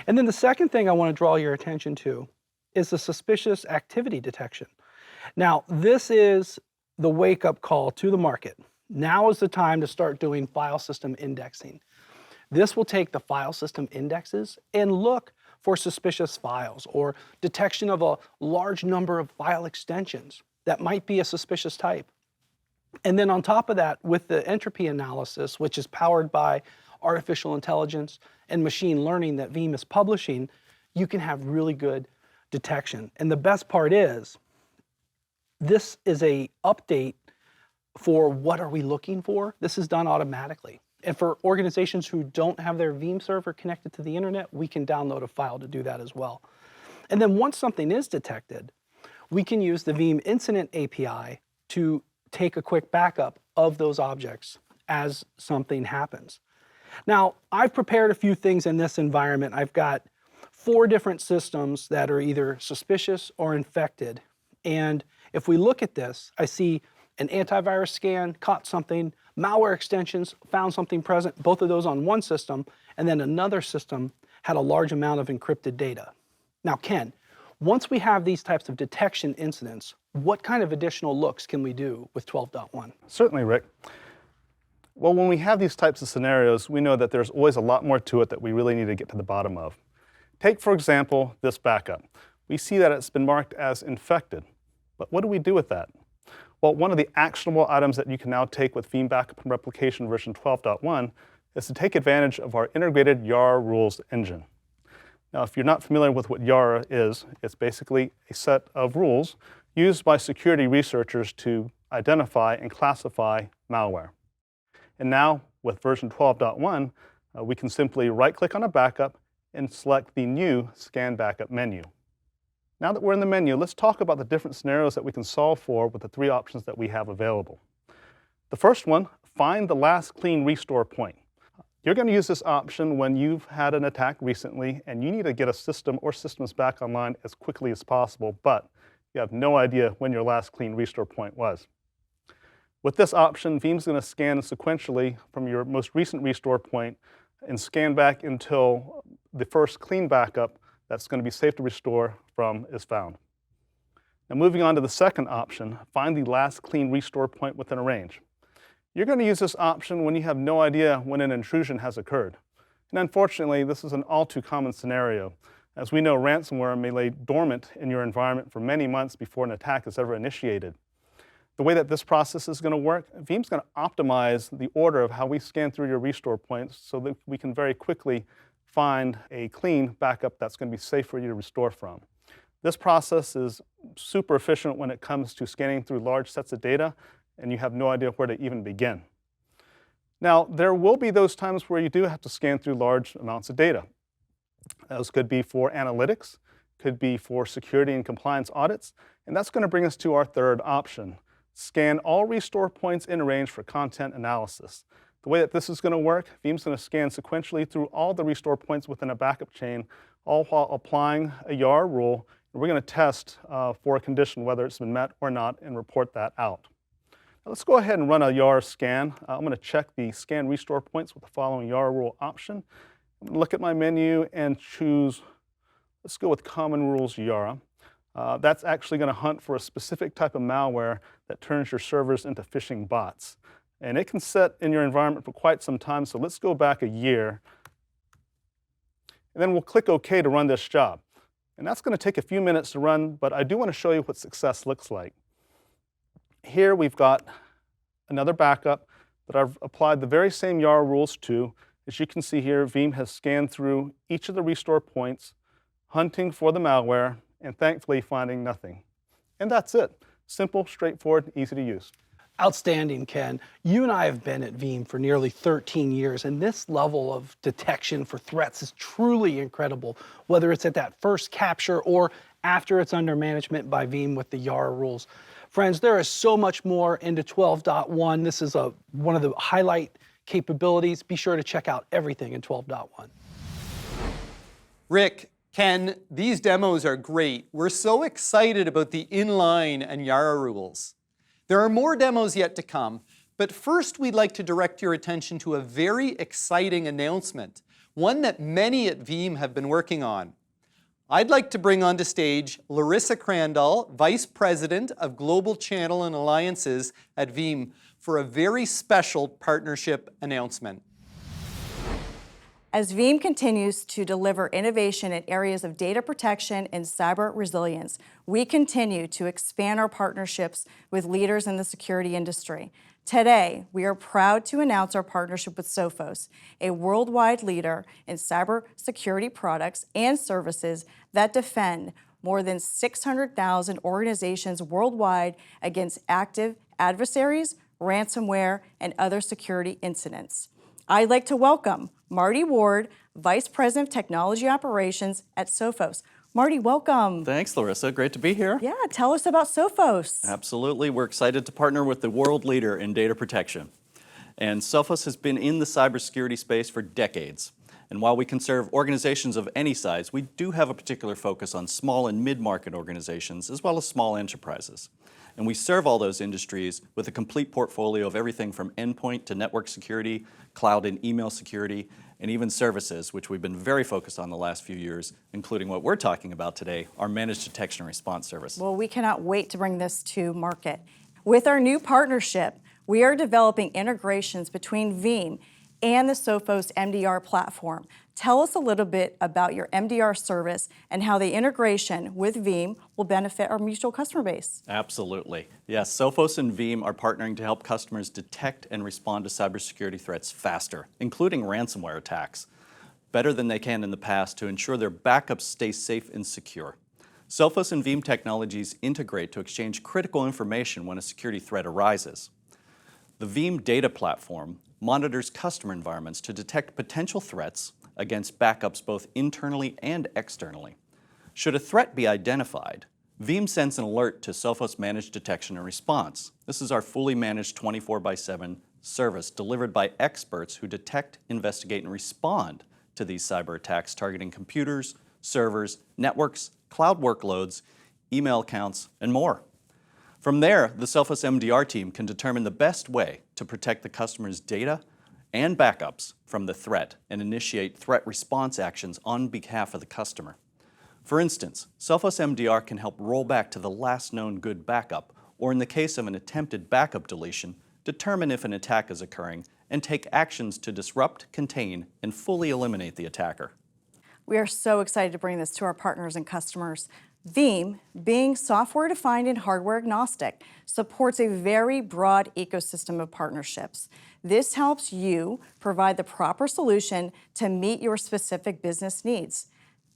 And then the second thing I want to draw your attention to is the suspicious activity detection. Now, this is the wake-up call to the market. Now is the time to start doing file system indexing. This will take the file system indexes and look for suspicious files or detection of a large number of file extensions that might be a suspicious type. And then on top of that, with the entropy analysis, which is powered by artificial intelligence and machine learning that Veeam is publishing, you can have really good detection. And the best part is, this is a update for what are we looking for. This is done automatically. And for organizations who don't have their Veeam server connected to the internet, we can download a file to do that as well. And then once something is detected, we can use the Veeam Incident API to take a quick backup of those objects as something happens. Now, I've prepared a few things in this environment. I've got 4 different systems that are either suspicious or infected. And if we look at this, I see an antivirus scan caught something, malware extensions found something present, both of those on one system, and then another system had a large amount of encrypted data. Now, Ken, once we have these types of detection incidents, what kind of additional looks can we do with 12.1? Certainly, Rick. Well, when we have these types of scenarios, we know that there's always a lot more to it that we really need to get to the bottom of. Take, for example, this backup. We see that it's been marked as infected. But what do we do with that? Well, one of the actionable items that you can now take with Veeam Backup and Replication version 12.1 is to take advantage of our integrated Yara rules engine. Now, if you're not familiar with what Yara is, it's basically a set of rules used by security researchers to identify and classify malware. And now, with version 12.1, we can simply right-click on a backup and select the new Scan Backup menu. Now that we're in the menu, let's talk about the different scenarios that we can solve for with the 3 options that we have available. The first one, find the last clean restore point. You're going to use this option when you've had an attack recently and you need to get a system or systems back online as quickly as possible, but you have no idea when your last clean restore point was. With this option, Veeam's going to scan sequentially from your most recent restore point and scan back until the first clean backup that's going to be safe to restore from is found. Now, moving on to the second option, find the last clean restore point within a range. You're going to use this option when you have no idea when an intrusion has occurred. And unfortunately, this is an all too common scenario. As we know, ransomware may lay dormant in your environment for many months before an attack is ever initiated. The way that this process is going to work, Veeam's going to optimize the order of how we scan through your restore points so that we can very quickly find a clean backup that's going to be safe for you to restore from. This process is super efficient when it comes to scanning through large sets of data, and you have no idea where to even begin. Now, there will be those times where you do have to scan through large amounts of data. Those could be for analytics, could be for security and compliance audits, and that's going to bring us to our third option. Scan all restore points in range for content analysis. The way that this is going to work, Veeam's going to scan sequentially through all the restore points within a backup chain, all while applying a Yara rule. And we're going to test for a condition whether it's been met or not and report that out. Now, let's go ahead and run a Yara scan. I'm going to check the scan restore points with the following Yara rule option. I'm going to look at my menu and choose, let's go with Common Rules Yara. That's actually going to hunt for a specific type of malware that turns your servers into phishing bots. And it can sit in your environment for quite some time, so let's go back a year. And then we'll click OK to run this job. And that's going to take a few minutes to run, but I do want to show you what success looks like. Here we've got another backup that I've applied the very same Yara rules to. As you can see here, Veeam has scanned through each of the restore points, hunting for the malware, and thankfully finding nothing. And that's it. Simple, straightforward, easy to use. Outstanding, Ken. You and I have been at Veeam for nearly 13 years, and this level of detection for threats is truly incredible, whether it's at that first capture or after it's under management by Veeam with the Yara rules. Friends, there is so much more into 12.1. This is one of the highlight capabilities. Be sure to check out everything in 12.1. Rick, Ken, these demos are great. We're so excited about the inline and Yara rules. There are more demos yet to come, but first we'd like to direct your attention to a very exciting announcement, one that many at Veeam have been working on. I'd like to bring onto stage Larissa Crandall, Vice President of Global Channel and Alliances at Veeam, for a very special partnership announcement. As Veeam continues to deliver innovation in areas of data protection and cyber resilience, we continue to expand our partnerships with leaders in the security industry. Today, we are proud to announce our partnership with Sophos, a worldwide leader in cybersecurity products and services that defend more than 600,000 organizations worldwide against active adversaries, ransomware, and other security incidents. I'd like to welcome Marty Ward, Vice President of Technology Operations at Sophos. Marty, welcome. Thanks, Larissa. Great to be here. Yeah, tell us about Sophos. Absolutely. We're excited to partner with the world leader in data protection. And Sophos has been in the cybersecurity space for decades. And while we can serve organizations of any size, we do have a particular focus on small and mid-market organizations, as well as small enterprises. And we serve all those industries with a complete portfolio of everything from endpoint to network security, cloud and email security, and even services, which we've been very focused on the last few years, including what we're talking about today, our managed detection and response service. Well, we cannot wait to bring this to market. With our new partnership, we are developing integrations between Veeam and the Sophos MDR platform. Tell us a little bit about your MDR service and how the integration with Veeam will benefit our mutual customer base. Absolutely. Yes, Sophos and Veeam are partnering to help customers detect and respond to cybersecurity threats faster, including ransomware attacks, better than they can in the past to ensure their backups stay safe and secure. Sophos and Veeam technologies integrate to exchange critical information when a security threat arises. The Veeam data platform monitors customer environments to detect potential threats against backups both internally and externally. Should a threat be identified, Veeam sends an alert to Sophos Managed Detection and Response. This is our fully managed 24/7 service delivered by experts who detect, investigate, and respond to these cyber attacks targeting computers, servers, networks, cloud workloads, email accounts, and more. From there, the Sophos MDR team can determine the best way to protect the customer's data and backups from the threat and initiate threat response actions on behalf of the customer. For instance, Sophos MDR can help roll back to the last known good backup, or in the case of an attempted backup deletion, determine if an attack is occurring and take actions to disrupt, contain, and fully eliminate the attacker. We are so excited to bring this to our partners and customers. Veeam, being software-defined and hardware-agnostic, supports a very broad ecosystem of partnerships. This helps you provide the proper solution to meet your specific business needs.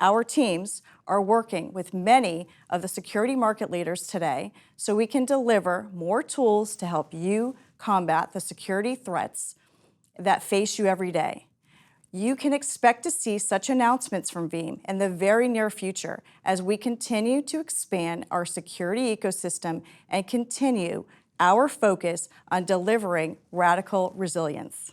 Our teams are working with many of the security market leaders today so we can deliver more tools to help you combat the security threats that face you every day. You can expect to see such announcements from Veeam in the very near future as we continue to expand our security ecosystem and continue our focus on delivering radical resilience.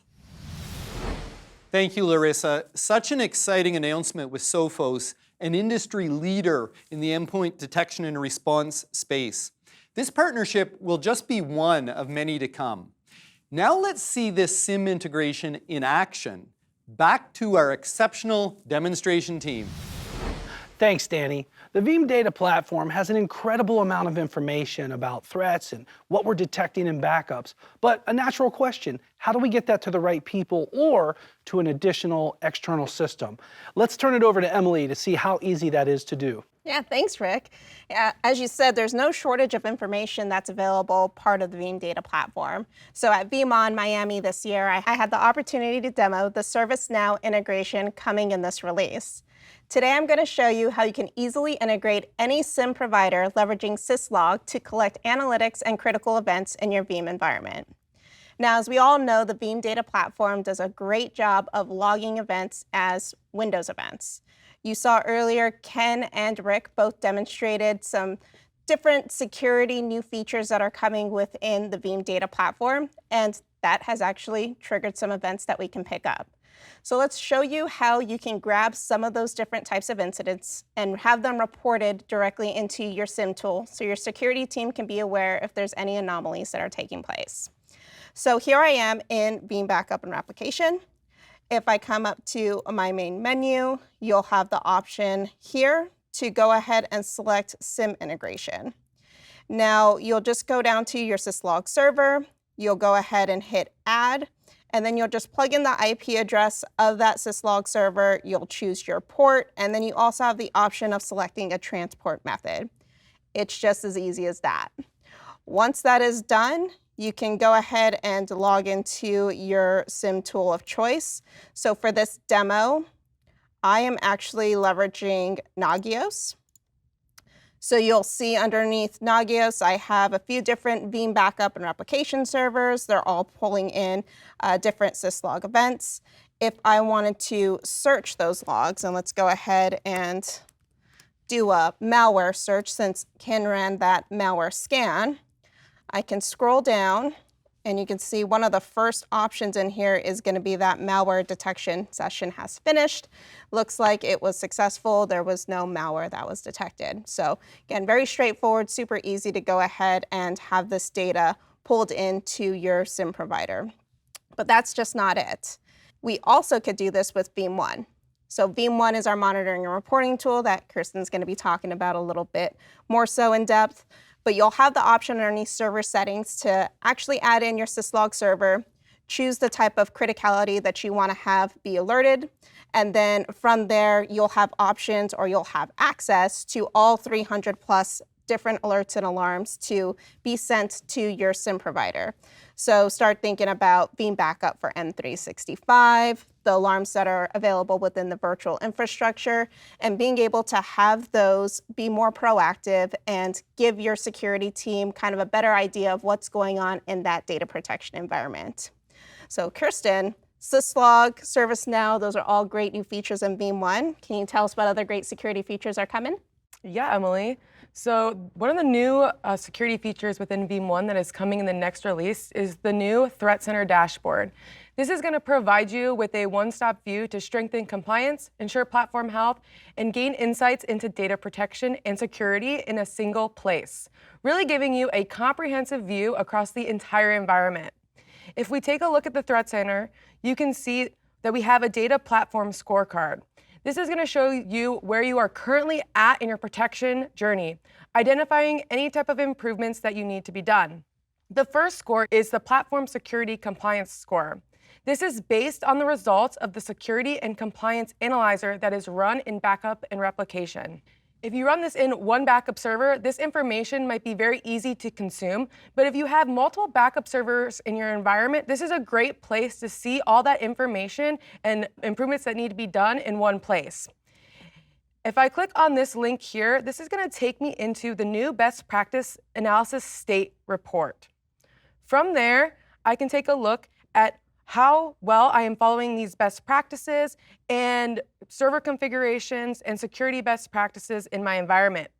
Thank you, Larissa. Such an exciting announcement with Sophos, an industry leader in the endpoint detection and response space. This partnership will just be one of many to come. Now let's see this SIM integration in action. Back to our exceptional demonstration team. Thanks, Danny. The Veeam data platform has an incredible amount of information about threats and what we're detecting in backups. But a natural question, how do we get that to the right people or to an additional external system? Let's turn it over to Emily to see how easy that is to do. Yeah, thanks, Rick. As you said, there's no shortage of information that's available part of the Veeam data platform. So at VeeamON Miami this year, I had the opportunity to demo the ServiceNow integration coming in this release. Today, I'm going to show you how you can easily integrate any SIEM provider leveraging Syslog to collect analytics and critical events in your Veeam environment. Now, as we all know, the Veeam data platform does a great job of logging events as Windows events. You saw earlier, Ken and Rick both demonstrated some different security new features that are coming within the Veeam data platform, and that has actually triggered some events that we can pick up. So let's show you how you can grab some of those different types of incidents and have them reported directly into your SIEM tool so your security team can be aware if there's any anomalies that are taking place. So here I am in Veeam Backup and Replication. If I come up to my main menu, you'll have the option here to go ahead and select SIEM integration. Now, you'll just go down to your Syslog server, you'll go ahead and hit add, and then you'll just plug in the IP address of that Syslog server, you'll choose your port, and then you also have the option of selecting a transport method. It's just as easy as that. Once that is done, you can go ahead and log into your SIEM tool of choice. So for this demo, I am actually leveraging Nagios. So you'll see underneath Nagios, I have a few different Veeam backup and replication servers. They're all pulling in different syslog events. If I wanted to search those logs, and let's go ahead and do a malware search since Ken ran that malware scan, I can scroll down and you can see one of the first options in here is going to be that malware detection session has finished. Looks like it was successful. There was no malware that was detected. So again, very straightforward, super easy to go ahead and have this data pulled into your SIEM provider. But that's just not it. We also could do this with VeeamOne. So VeeamOne is our monitoring and reporting tool that Kirsten's going to be talking about a little bit more so in depth. But you'll have the option underneath server settings to actually add in your Syslog server, choose the type of criticality that you want to have be alerted, and then from there you'll have options or you'll have access to all 300 plus different alerts and alarms to be sent to your SIEM provider. So start thinking about Veeam Backup for M365, the alarms that are available within the virtual infrastructure, and being able to have those be more proactive and give your security team kind of a better idea of what's going on in that data protection environment. So Kirsten, Syslog, ServiceNow, those are all great new features in VeeamOne. Can you tell us what other great security features are coming? Yeah, Emily. So one of the new security features within VeeamOne that is coming in the next release is the new Threat Center dashboard. This is going to provide you with a one-stop view to strengthen compliance, ensure platform health, and gain insights into data protection and security in a single place, really giving you a comprehensive view across the entire environment. If we take a look at the Threat Center, you can see that we have a data platform scorecard. This is going to show you where you are currently at in your protection journey, identifying any type of improvements that you need to be done. The first score is the Platform Security Compliance Score. This is based on the results of the Security and Compliance Analyzer that is run in backup and replication. If you run this in one backup server, this information might be very easy to consume, but if you have multiple backup servers in your environment, this is a great place to see all that information and improvements that need to be done in one place. If I click on this link here, this is going to take me into the new Best Practice Analysis State Report. From there, I can take a look at how well I am following these best practices and server configurations and security best practices in my environment.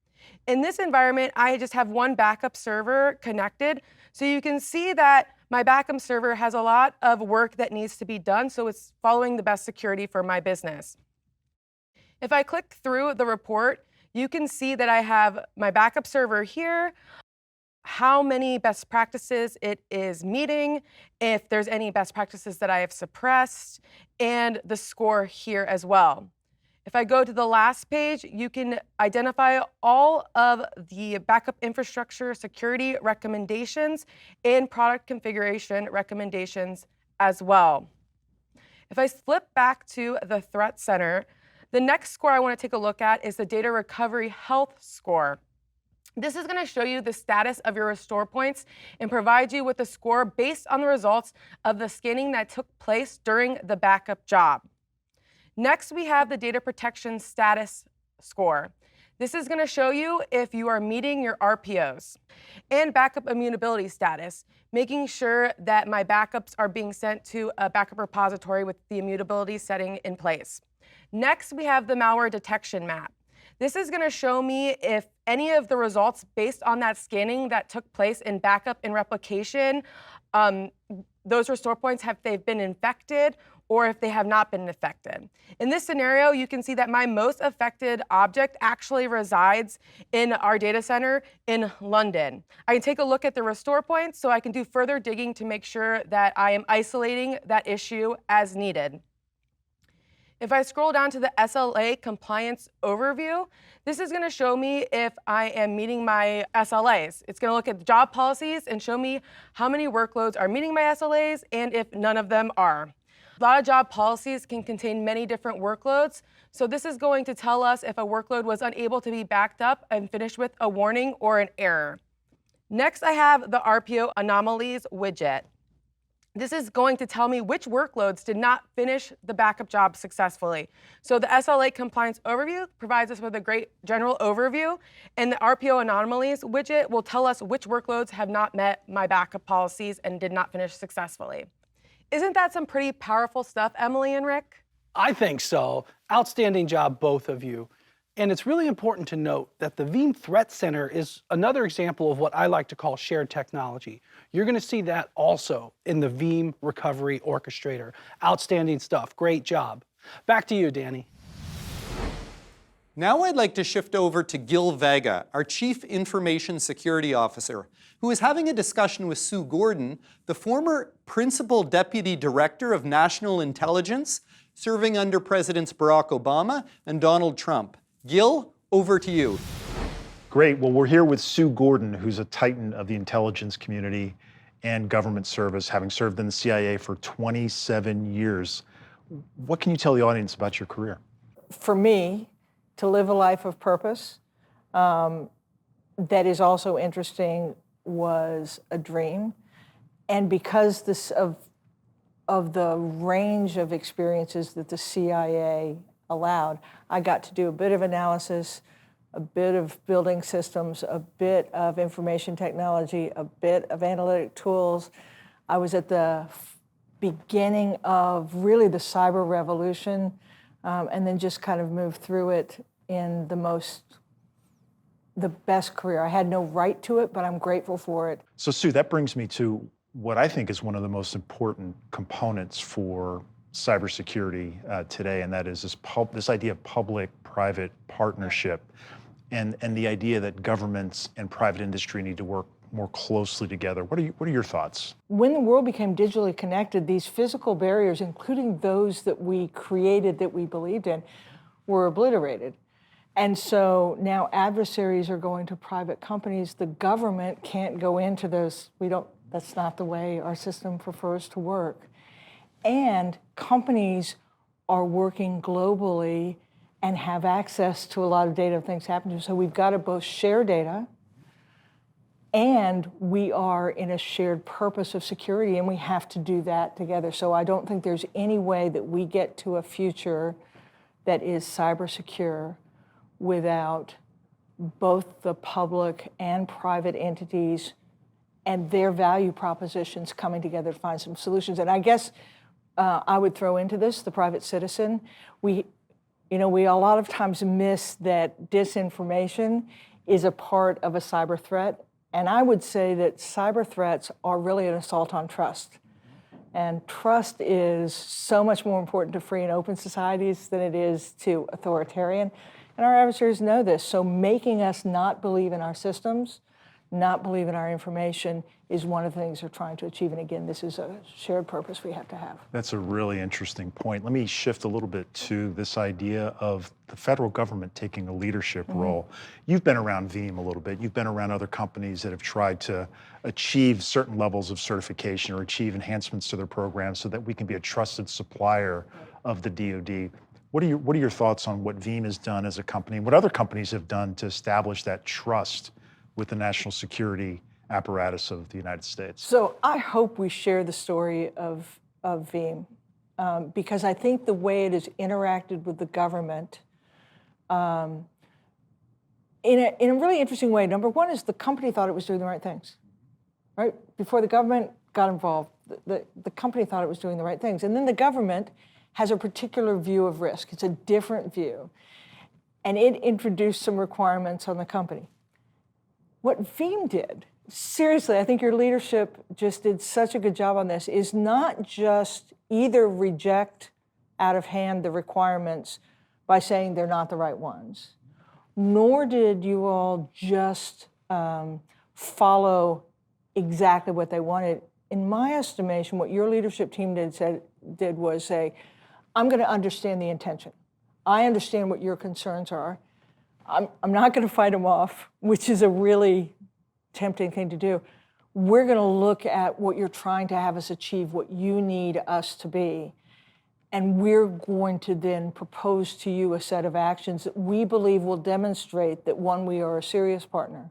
In this environment, I just have one backup server connected. So you can see that my backup server has a lot of work that needs to be done, so it's following the best security for my business. If I click through the report, you can see that I have my backup server here, how many best practices it is meeting, if there's any best practices that I have suppressed, and the score here as well. If I go to the last page, you can identify all of the backup infrastructure security recommendations and product configuration recommendations as well. If I flip back to the Threat Center, The next score I want to take a look at is the Data Recovery Health Score. This is going to show you the status of your restore points and provide you with a score based on the results of the scanning that took place during the backup job. Next, we have the Data Protection Status Score. This is going to show you if you are meeting your RPOs and backup immutability status, making sure that my backups are being sent to a backup repository with the immutability setting in place. Next, we have the Malware Detection Map. This is going to show me if any of the results based on that scanning that took place in backup and replication, those restore points, have they've been infected or if they have not been affected. In this scenario, you can see that my most affected object actually resides in our data center in London. I can take a look at the restore points so I can do further digging to make sure that I am isolating that issue as needed. If I scroll down to the SLA compliance overview, this is going to show me if I am meeting my SLAs. It's going to look at the job policies and show me how many workloads are meeting my SLAs and if none of them are. A lot of job policies can contain many different workloads, so this is going to tell us if a workload was unable to be backed up and finished with a warning or an error. Next, I have the RPO Anomalies widget. This is going to tell me which workloads did not finish the backup job successfully. So the SLA Compliance Overview provides us with a great general overview, and the RPO Anomalies widget will tell us which workloads have not met my backup policies and did not finish successfully. Isn't that some pretty powerful stuff, Emily and Rick? I think so. Outstanding job, both of you. And it's really important to note that the Veeam Threat Center is another example of what I like to call shared technology. You're going to see that also in the Veeam Recovery Orchestrator. Outstanding stuff. Great job. Back to you, Danny. Now I'd like to shift over to Gil Vega, our Chief Information Security Officer, who is having a discussion with Sue Gordon, the former Principal Deputy Director of National Intelligence, serving under Presidents Barack Obama and Donald Trump. Gil, over to you. Great. Well, we're here with Sue Gordon, who's a titan of the intelligence community and government service, having served in the CIA for 27 years. What can you tell the audience about your career? For me, to live a life of purpose that is also interesting was a dream. And because of the range of experiences that the CIA allowed, I got to do a bit of analysis, a bit of building systems, a bit of information technology, a bit of analytic tools. I was at the beginning of really the cyber revolution, and then just kind of moved through it in the best career. I had no right to it, but I'm grateful for it. So Sue, that brings me to what I think is one of the most important components for cybersecurity today, and that is this idea of public-private partnership, and the idea that governments and private industry need to work more closely together. What are your thoughts? When the world became digitally connected, these physical barriers, including those that we created that we believed in, were obliterated. And so now adversaries are going to private companies. The government can't go into those. That's not the way our system prefers to work. And companies are working globally and have access to a lot of data of things happening. So we've got to both share data, and we are in a shared purpose of security, and we have to do that together. So I don't think there's any way that we get to a future that is cyber secure without both the public and private entities and their value propositions coming together to find some solutions. And I guess I would throw into this the private citizen. We a lot of times miss that disinformation is a part of a cyber threat. And I would say that cyber threats are really an assault on trust. And trust is so much more important to free and open societies than it is to authoritarian. And our adversaries know this. So making us not believe in our systems, not believe in our information is one of the things they're trying to achieve. And again, this is a shared purpose we have to have. That's a really interesting point. Let me shift a little bit to this idea of the federal government taking a leadership role. You've been around Veeam a little bit. You've been around other companies that have tried to achieve certain levels of certification or achieve enhancements to their programs so that we can be a trusted supplier of the DoD. What are your thoughts on what Veeam has done as a company, what other companies have done to establish that trust with the national security apparatus of the United States? So I hope we share the story of Veeam, because I think the way it has interacted with the government in a really interesting way. Number one is the company thought it was doing the right things, right? Before the government got involved, the company thought it was doing the right things. And then the government has a particular view of risk. It's a different view. And it introduced some requirements on the company. What Veeam did, seriously, I think your leadership just did such a good job on this, is not just either reject out of hand the requirements by saying they're not the right ones, nor did you all just follow exactly what they wanted. In my estimation, what your leadership team did was say, I'm going to understand the intention. I understand what your concerns are. I'm not going to fight them off, which is a really tempting thing to do. We're going to look at what you're trying to have us achieve, what you need us to be. And we're going to then propose to you a set of actions that we believe will demonstrate that, one, we are a serious partner,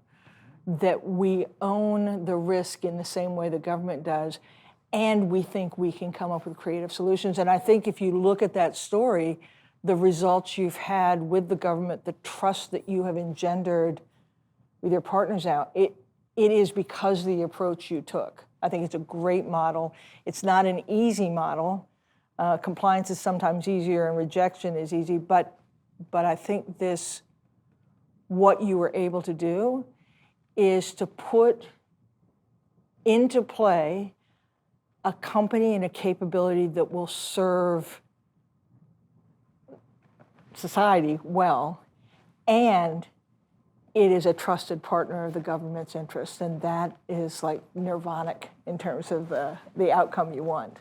that we own the risk in the same way the government does, and we think we can come up with creative solutions. And I think if you look at that story, the results you've had with the government, the trust that you have engendered with your partners out, it is because of the approach you took. I think it's a great model. It's not an easy model. Compliance is sometimes easier and rejection is easy, but I think what you were able to do is to put into play a company and a capability that will serve society well, and it is a trusted partner of the government's interest, and that is like nirvanic in terms of the outcome you want.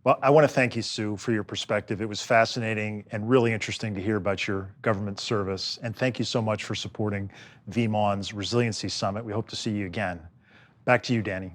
Well, I want to thank you, Sue, for your perspective. It was fascinating and really interesting to hear about your government service. And thank you so much for supporting VeeamON's Resiliency Summit. We hope to see you again. Back to you, Danny.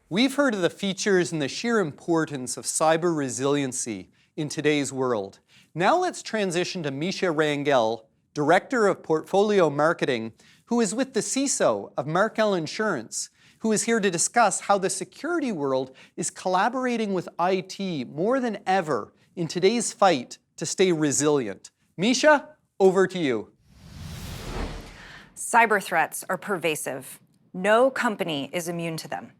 We've heard of the features and the sheer importance of cyber resiliency in today's world. Now let's transition to Misha Rangel, Director of Portfolio Marketing, who is with the CISO of Markel Insurance, who is here to discuss how the security world is collaborating with IT more than ever in today's fight to stay resilient. Misha, over to you. Cyber threats are pervasive. No company is immune to them.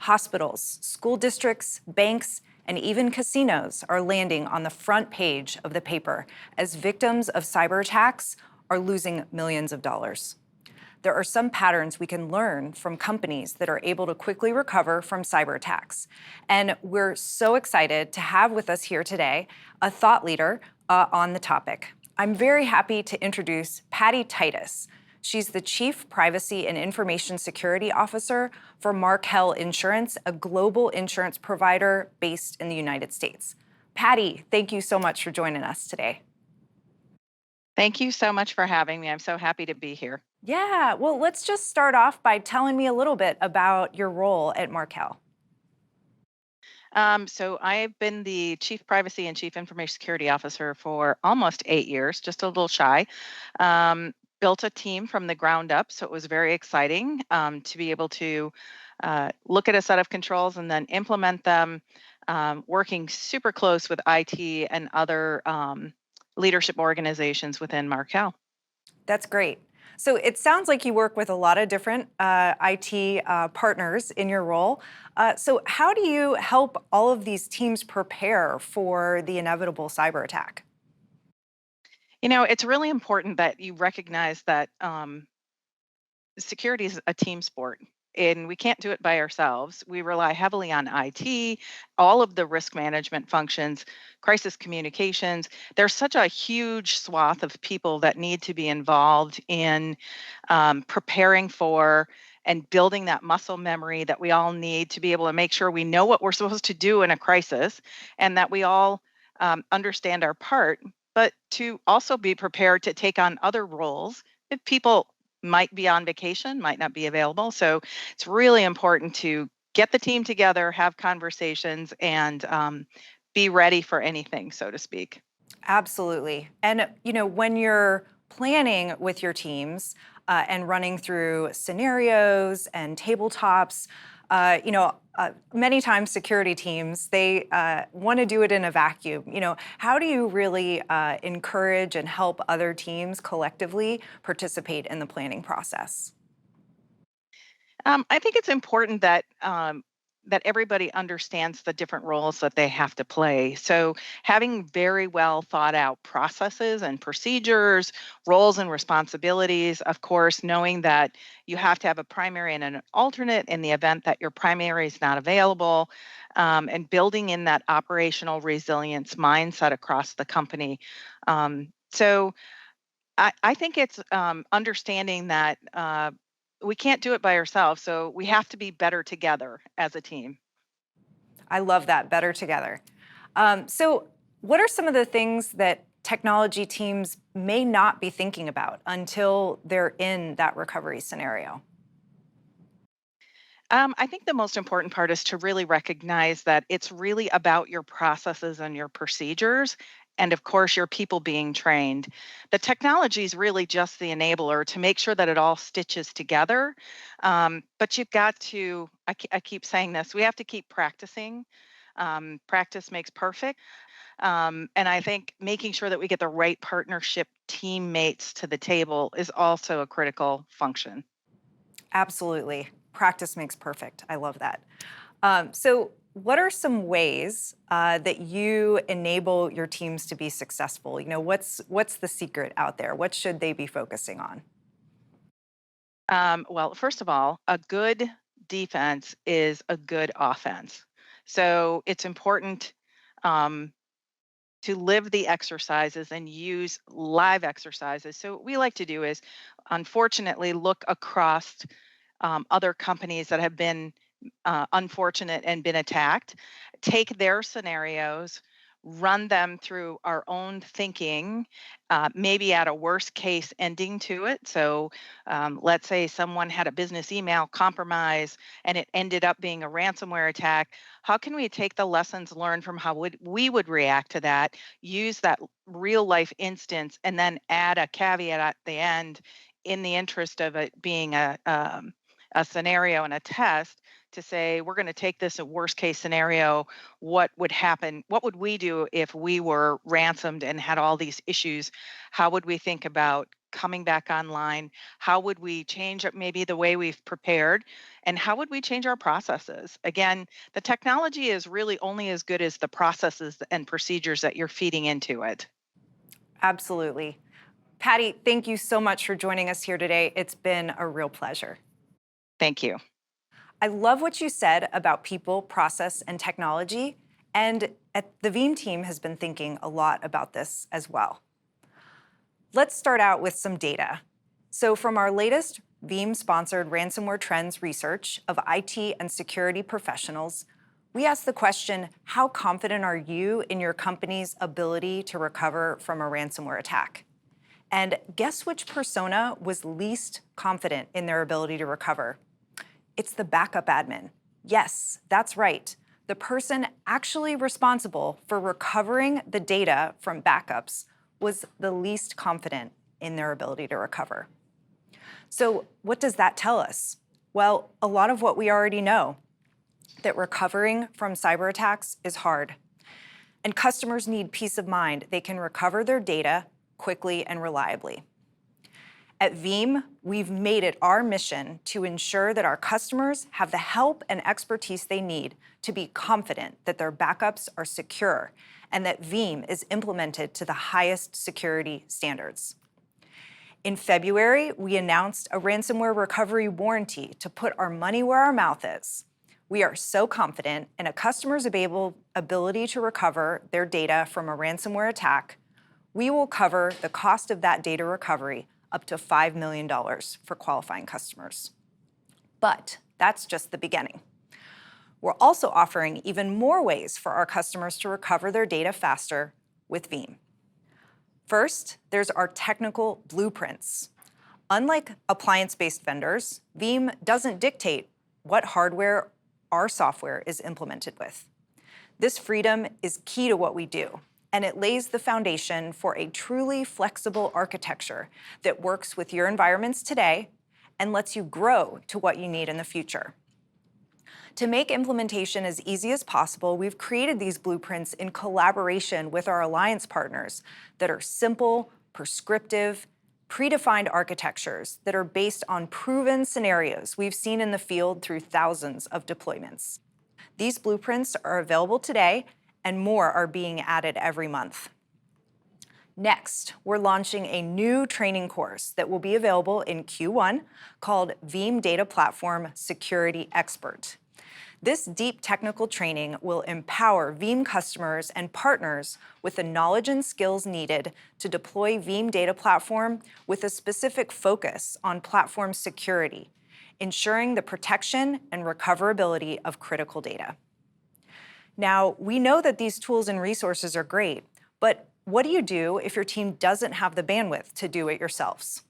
Hospitals, school districts, banks, and even casinos are landing on the front page of the paper as victims of cyber attacks are losing millions of dollars. There are some patterns we can learn from companies that are able to quickly recover from cyber attacks. And we're so excited to have with us here today a thought leader on the topic. I'm very happy to introduce Patty Titus. She's the Chief Privacy and Information Security Officer for Markel Insurance, a global insurance provider based in the United States. Patty, thank you so much for joining us today. Thank you so much for having me. I'm so happy to be here. Yeah, well, let's just start off by telling me a little bit about your role at Markel. So I've been the Chief Privacy and Chief Information Security Officer for almost 8 years, just a little shy. Built a team from the ground up, so it was very exciting to be able to look at a set of controls and then implement them, working super close with IT and other leadership organizations within Markel. That's great. So it sounds like you work with a lot of different IT partners in your role. So how do you help all of these teams prepare for the inevitable cyber attack? You know, it's really important that you recognize that security is a team sport, and we can't do it by ourselves. We rely heavily on IT, all of the risk management functions, crisis communications. There's such a huge swath of people that need to be involved in preparing for and building that muscle memory that we all need to be able to make sure we know what we're supposed to do in a crisis, and that we all understand our part, but to also be prepared to take on other roles if people might be on vacation, might not be available. So it's really important to get the team together, have conversations, and be ready for anything, so to speak. Absolutely. And when you're planning with your teams and running through scenarios and tabletops, many times security teams, they want to do it in a vacuum. How do you really encourage and help other teams collectively participate in the planning process? I think it's important that that everybody understands the different roles that they have to play. So having very well thought out processes and procedures, roles and responsibilities, of course, knowing that you have to have a primary and an alternate in the event that your primary is not available, and building in that operational resilience mindset across the company. So I think it's understanding that we can't do it by ourselves, so we have to be better together as a team. I love that, better together. So what are some of the things that technology teams may not be thinking about until they're in that recovery scenario? I think the most important part is to really recognize that it's really about your processes and your procedures, and of course, your people being trained. The technology is really just the enabler to make sure that it all stitches together. But you've got to, I keep saying this, we have to keep practicing. Practice makes perfect. And I think making sure that we get the right partnership teammates to the table is also a critical function. Absolutely. Practice makes perfect. I love that. So what are some ways that you enable your teams to be successful? What's the secret out there? What should they be focusing on? Well, first of all, a good defense is a good offense. So it's important to live the exercises and use live exercises. So what we like to do is, unfortunately, look across other companies that have been unfortunate and been attacked, take their scenarios, run them through our own thinking, maybe at a worst case ending to it. So let's say someone had a business email compromise and it ended up being a ransomware attack. How can we take the lessons learned from how we would react to that, use that real life instance, and then add a caveat at the end in the interest of it being a scenario and a test to say, we're going to take this a worst case scenario. What would happen? What would we do if we were ransomed and had all these issues? How would we think about coming back online? How would we change up maybe the way we've prepared? And how would we change our processes? Again, the technology is really only as good as the processes and procedures that you're feeding into it. Absolutely. Patty, thank you so much for joining us here today. It's been a real pleasure. Thank you. I love what you said about people, process, and technology, and the Veeam team has been thinking a lot about this as well. Let's start out with some data. So from our latest Veeam-sponsored ransomware trends research of IT and security professionals, we asked the question, how confident are you in your company's ability to recover from a ransomware attack? And guess which persona was least confident in their ability to recover? It's the backup admin. Yes, that's right. The person actually responsible for recovering the data from backups was the least confident in their ability to recover. So what does that tell us? Well, a lot of what we already know, that recovering from cyber attacks is hard. And customers need peace of mind. They can recover their data quickly and reliably. At Veeam, we've made it our mission to ensure that our customers have the help and expertise they need to be confident that their backups are secure and that Veeam is implemented to the highest security standards. In February, we announced a ransomware recovery warranty to put our money where our mouth is. We are so confident in a customer's ability to recover their data from a ransomware attack, we will cover the cost of that data recovery up to $5 million for qualifying customers. But that's just the beginning. We're also offering even more ways for our customers to recover their data faster with Veeam. First, there's our technical blueprints. Unlike appliance-based vendors, Veeam doesn't dictate what hardware our software is implemented with. This freedom is key to what we do, and it lays the foundation for a truly flexible architecture that works with your environments today and lets you grow to what you need in the future. To make implementation as easy as possible, we've created these blueprints in collaboration with our alliance partners that are simple, prescriptive, predefined architectures that are based on proven scenarios we've seen in the field through thousands of deployments. These blueprints are available today, and more are being added every month. Next, we're launching a new training course that will be available in Q1 called Veeam Data Platform Security Expert. This deep technical training will empower Veeam customers and partners with the knowledge and skills needed to deploy Veeam Data Platform with a specific focus on platform security, ensuring the protection and recoverability of critical data. Now, we know that these tools and resources are great, but what do you do if your team doesn't have the bandwidth to do it yourselves?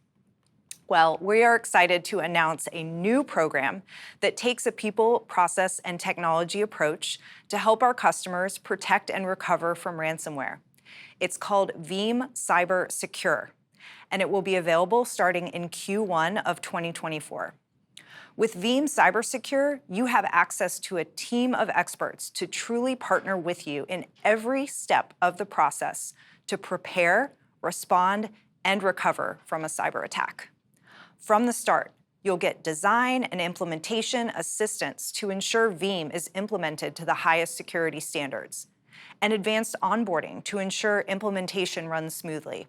Well, we are excited to announce a new program that takes a people, process, and technology approach to help our customers protect and recover from ransomware. It's called Veeam Cyber Secure, and it will be available starting in Q1 of 2024. With Veeam Cyber Secure, you have access to a team of experts to truly partner with you in every step of the process to prepare, respond, and recover from a cyber attack. From the start, you'll get design and implementation assistance to ensure Veeam is implemented to the highest security standards, and advanced onboarding to ensure implementation runs smoothly.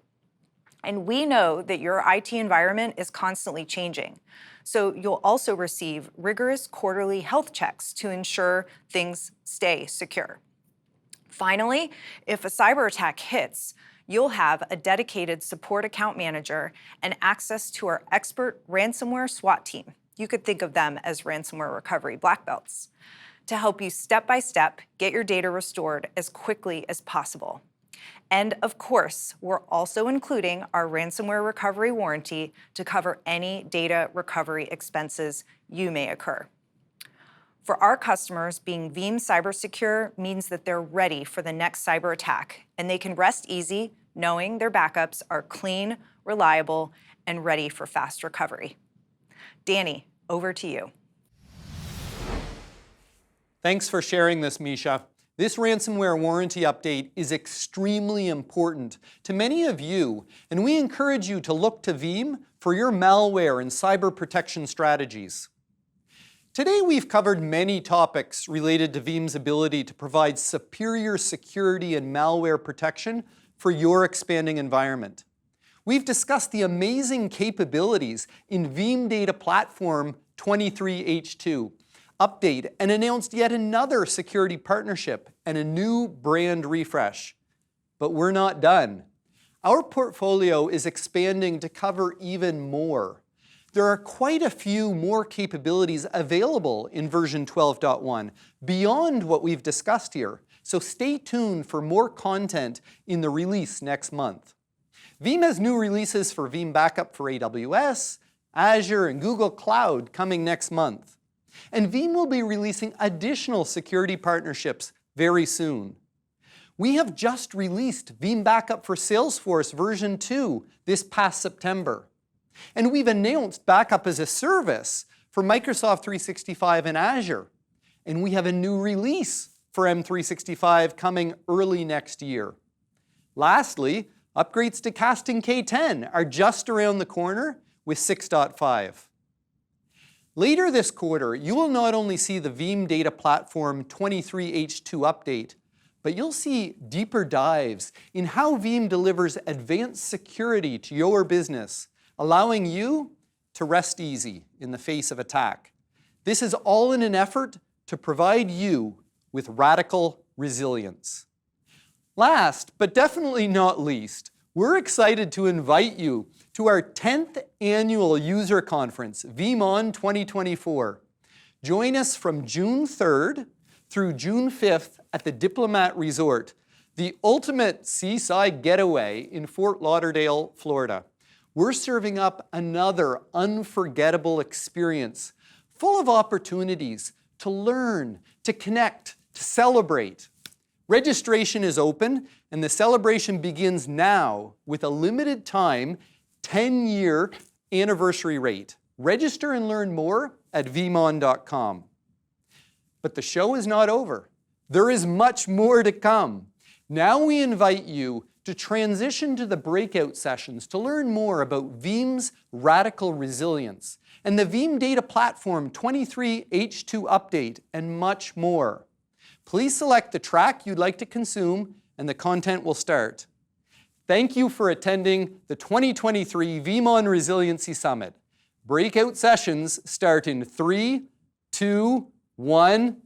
And we know that your IT environment is constantly changing, so you'll also receive rigorous quarterly health checks to ensure things stay secure. Finally, if a cyber attack hits, you'll have a dedicated support account manager and access to our expert ransomware SWAT team. You could think of them as ransomware recovery black belts, to help you step by step get your data restored as quickly as possible. And of course, we're also including our ransomware recovery warranty to cover any data recovery expenses you may incur. For our customers, being Veeam Cyber Secure means that they're ready for the next cyber attack, and they can rest easy knowing their backups are clean, reliable, and ready for fast recovery. Danny, over to you. Thanks for sharing this, Misha. This ransomware warranty update is extremely important to many of you, and we encourage you to look to Veeam for your malware and cyber protection strategies. Today we've covered many topics related to Veeam's ability to provide superior security and malware protection for your expanding environment. We've discussed the amazing capabilities in Veeam Data Platform 23H2 update and announced yet another security partnership and a new brand refresh. But we're not done. Our portfolio is expanding to cover even more. There are quite a few more capabilities available in version 12.1 beyond what we've discussed here, so stay tuned for more content in the release next month. Veeam has new releases for Veeam Backup for AWS, Azure, and Google Cloud coming next month. And Veeam will be releasing additional security partnerships very soon. We have just released Veeam Backup for Salesforce version 2 this past September. And we've announced Backup as a Service for Microsoft 365 and Azure. And we have a new release for M365 coming early next year. Lastly, upgrades to Casting K10 are just around the corner with 6.5. Later this quarter, you will not only see the Veeam Data Platform 23H2 update, but you'll see deeper dives in how Veeam delivers advanced security to your business, allowing you to rest easy in the face of attack. This is all in an effort to provide you with radical resilience. Last, but definitely not least, we're excited to invite you to our 10th annual user conference, VeeamON 2024. Join us from June 3rd through June 5th at the Diplomat Resort, the ultimate seaside getaway in Fort Lauderdale, Florida. We're serving up another unforgettable experience full of opportunities to learn, to connect, to celebrate, Registration is open, and the celebration begins now with a limited time 10-year anniversary rate. Register and learn more at vmon.com. But the show is not over. There is much more to come. Now we invite you to transition to the breakout sessions to learn more about Veeam's radical resilience and the Veeam Data Platform 23 H2 update and much more. Please select the track you'd like to consume and the content will start. Thank you for attending the 2023 VeeamON Resiliency Summit. Breakout sessions start in 3, 2, 1,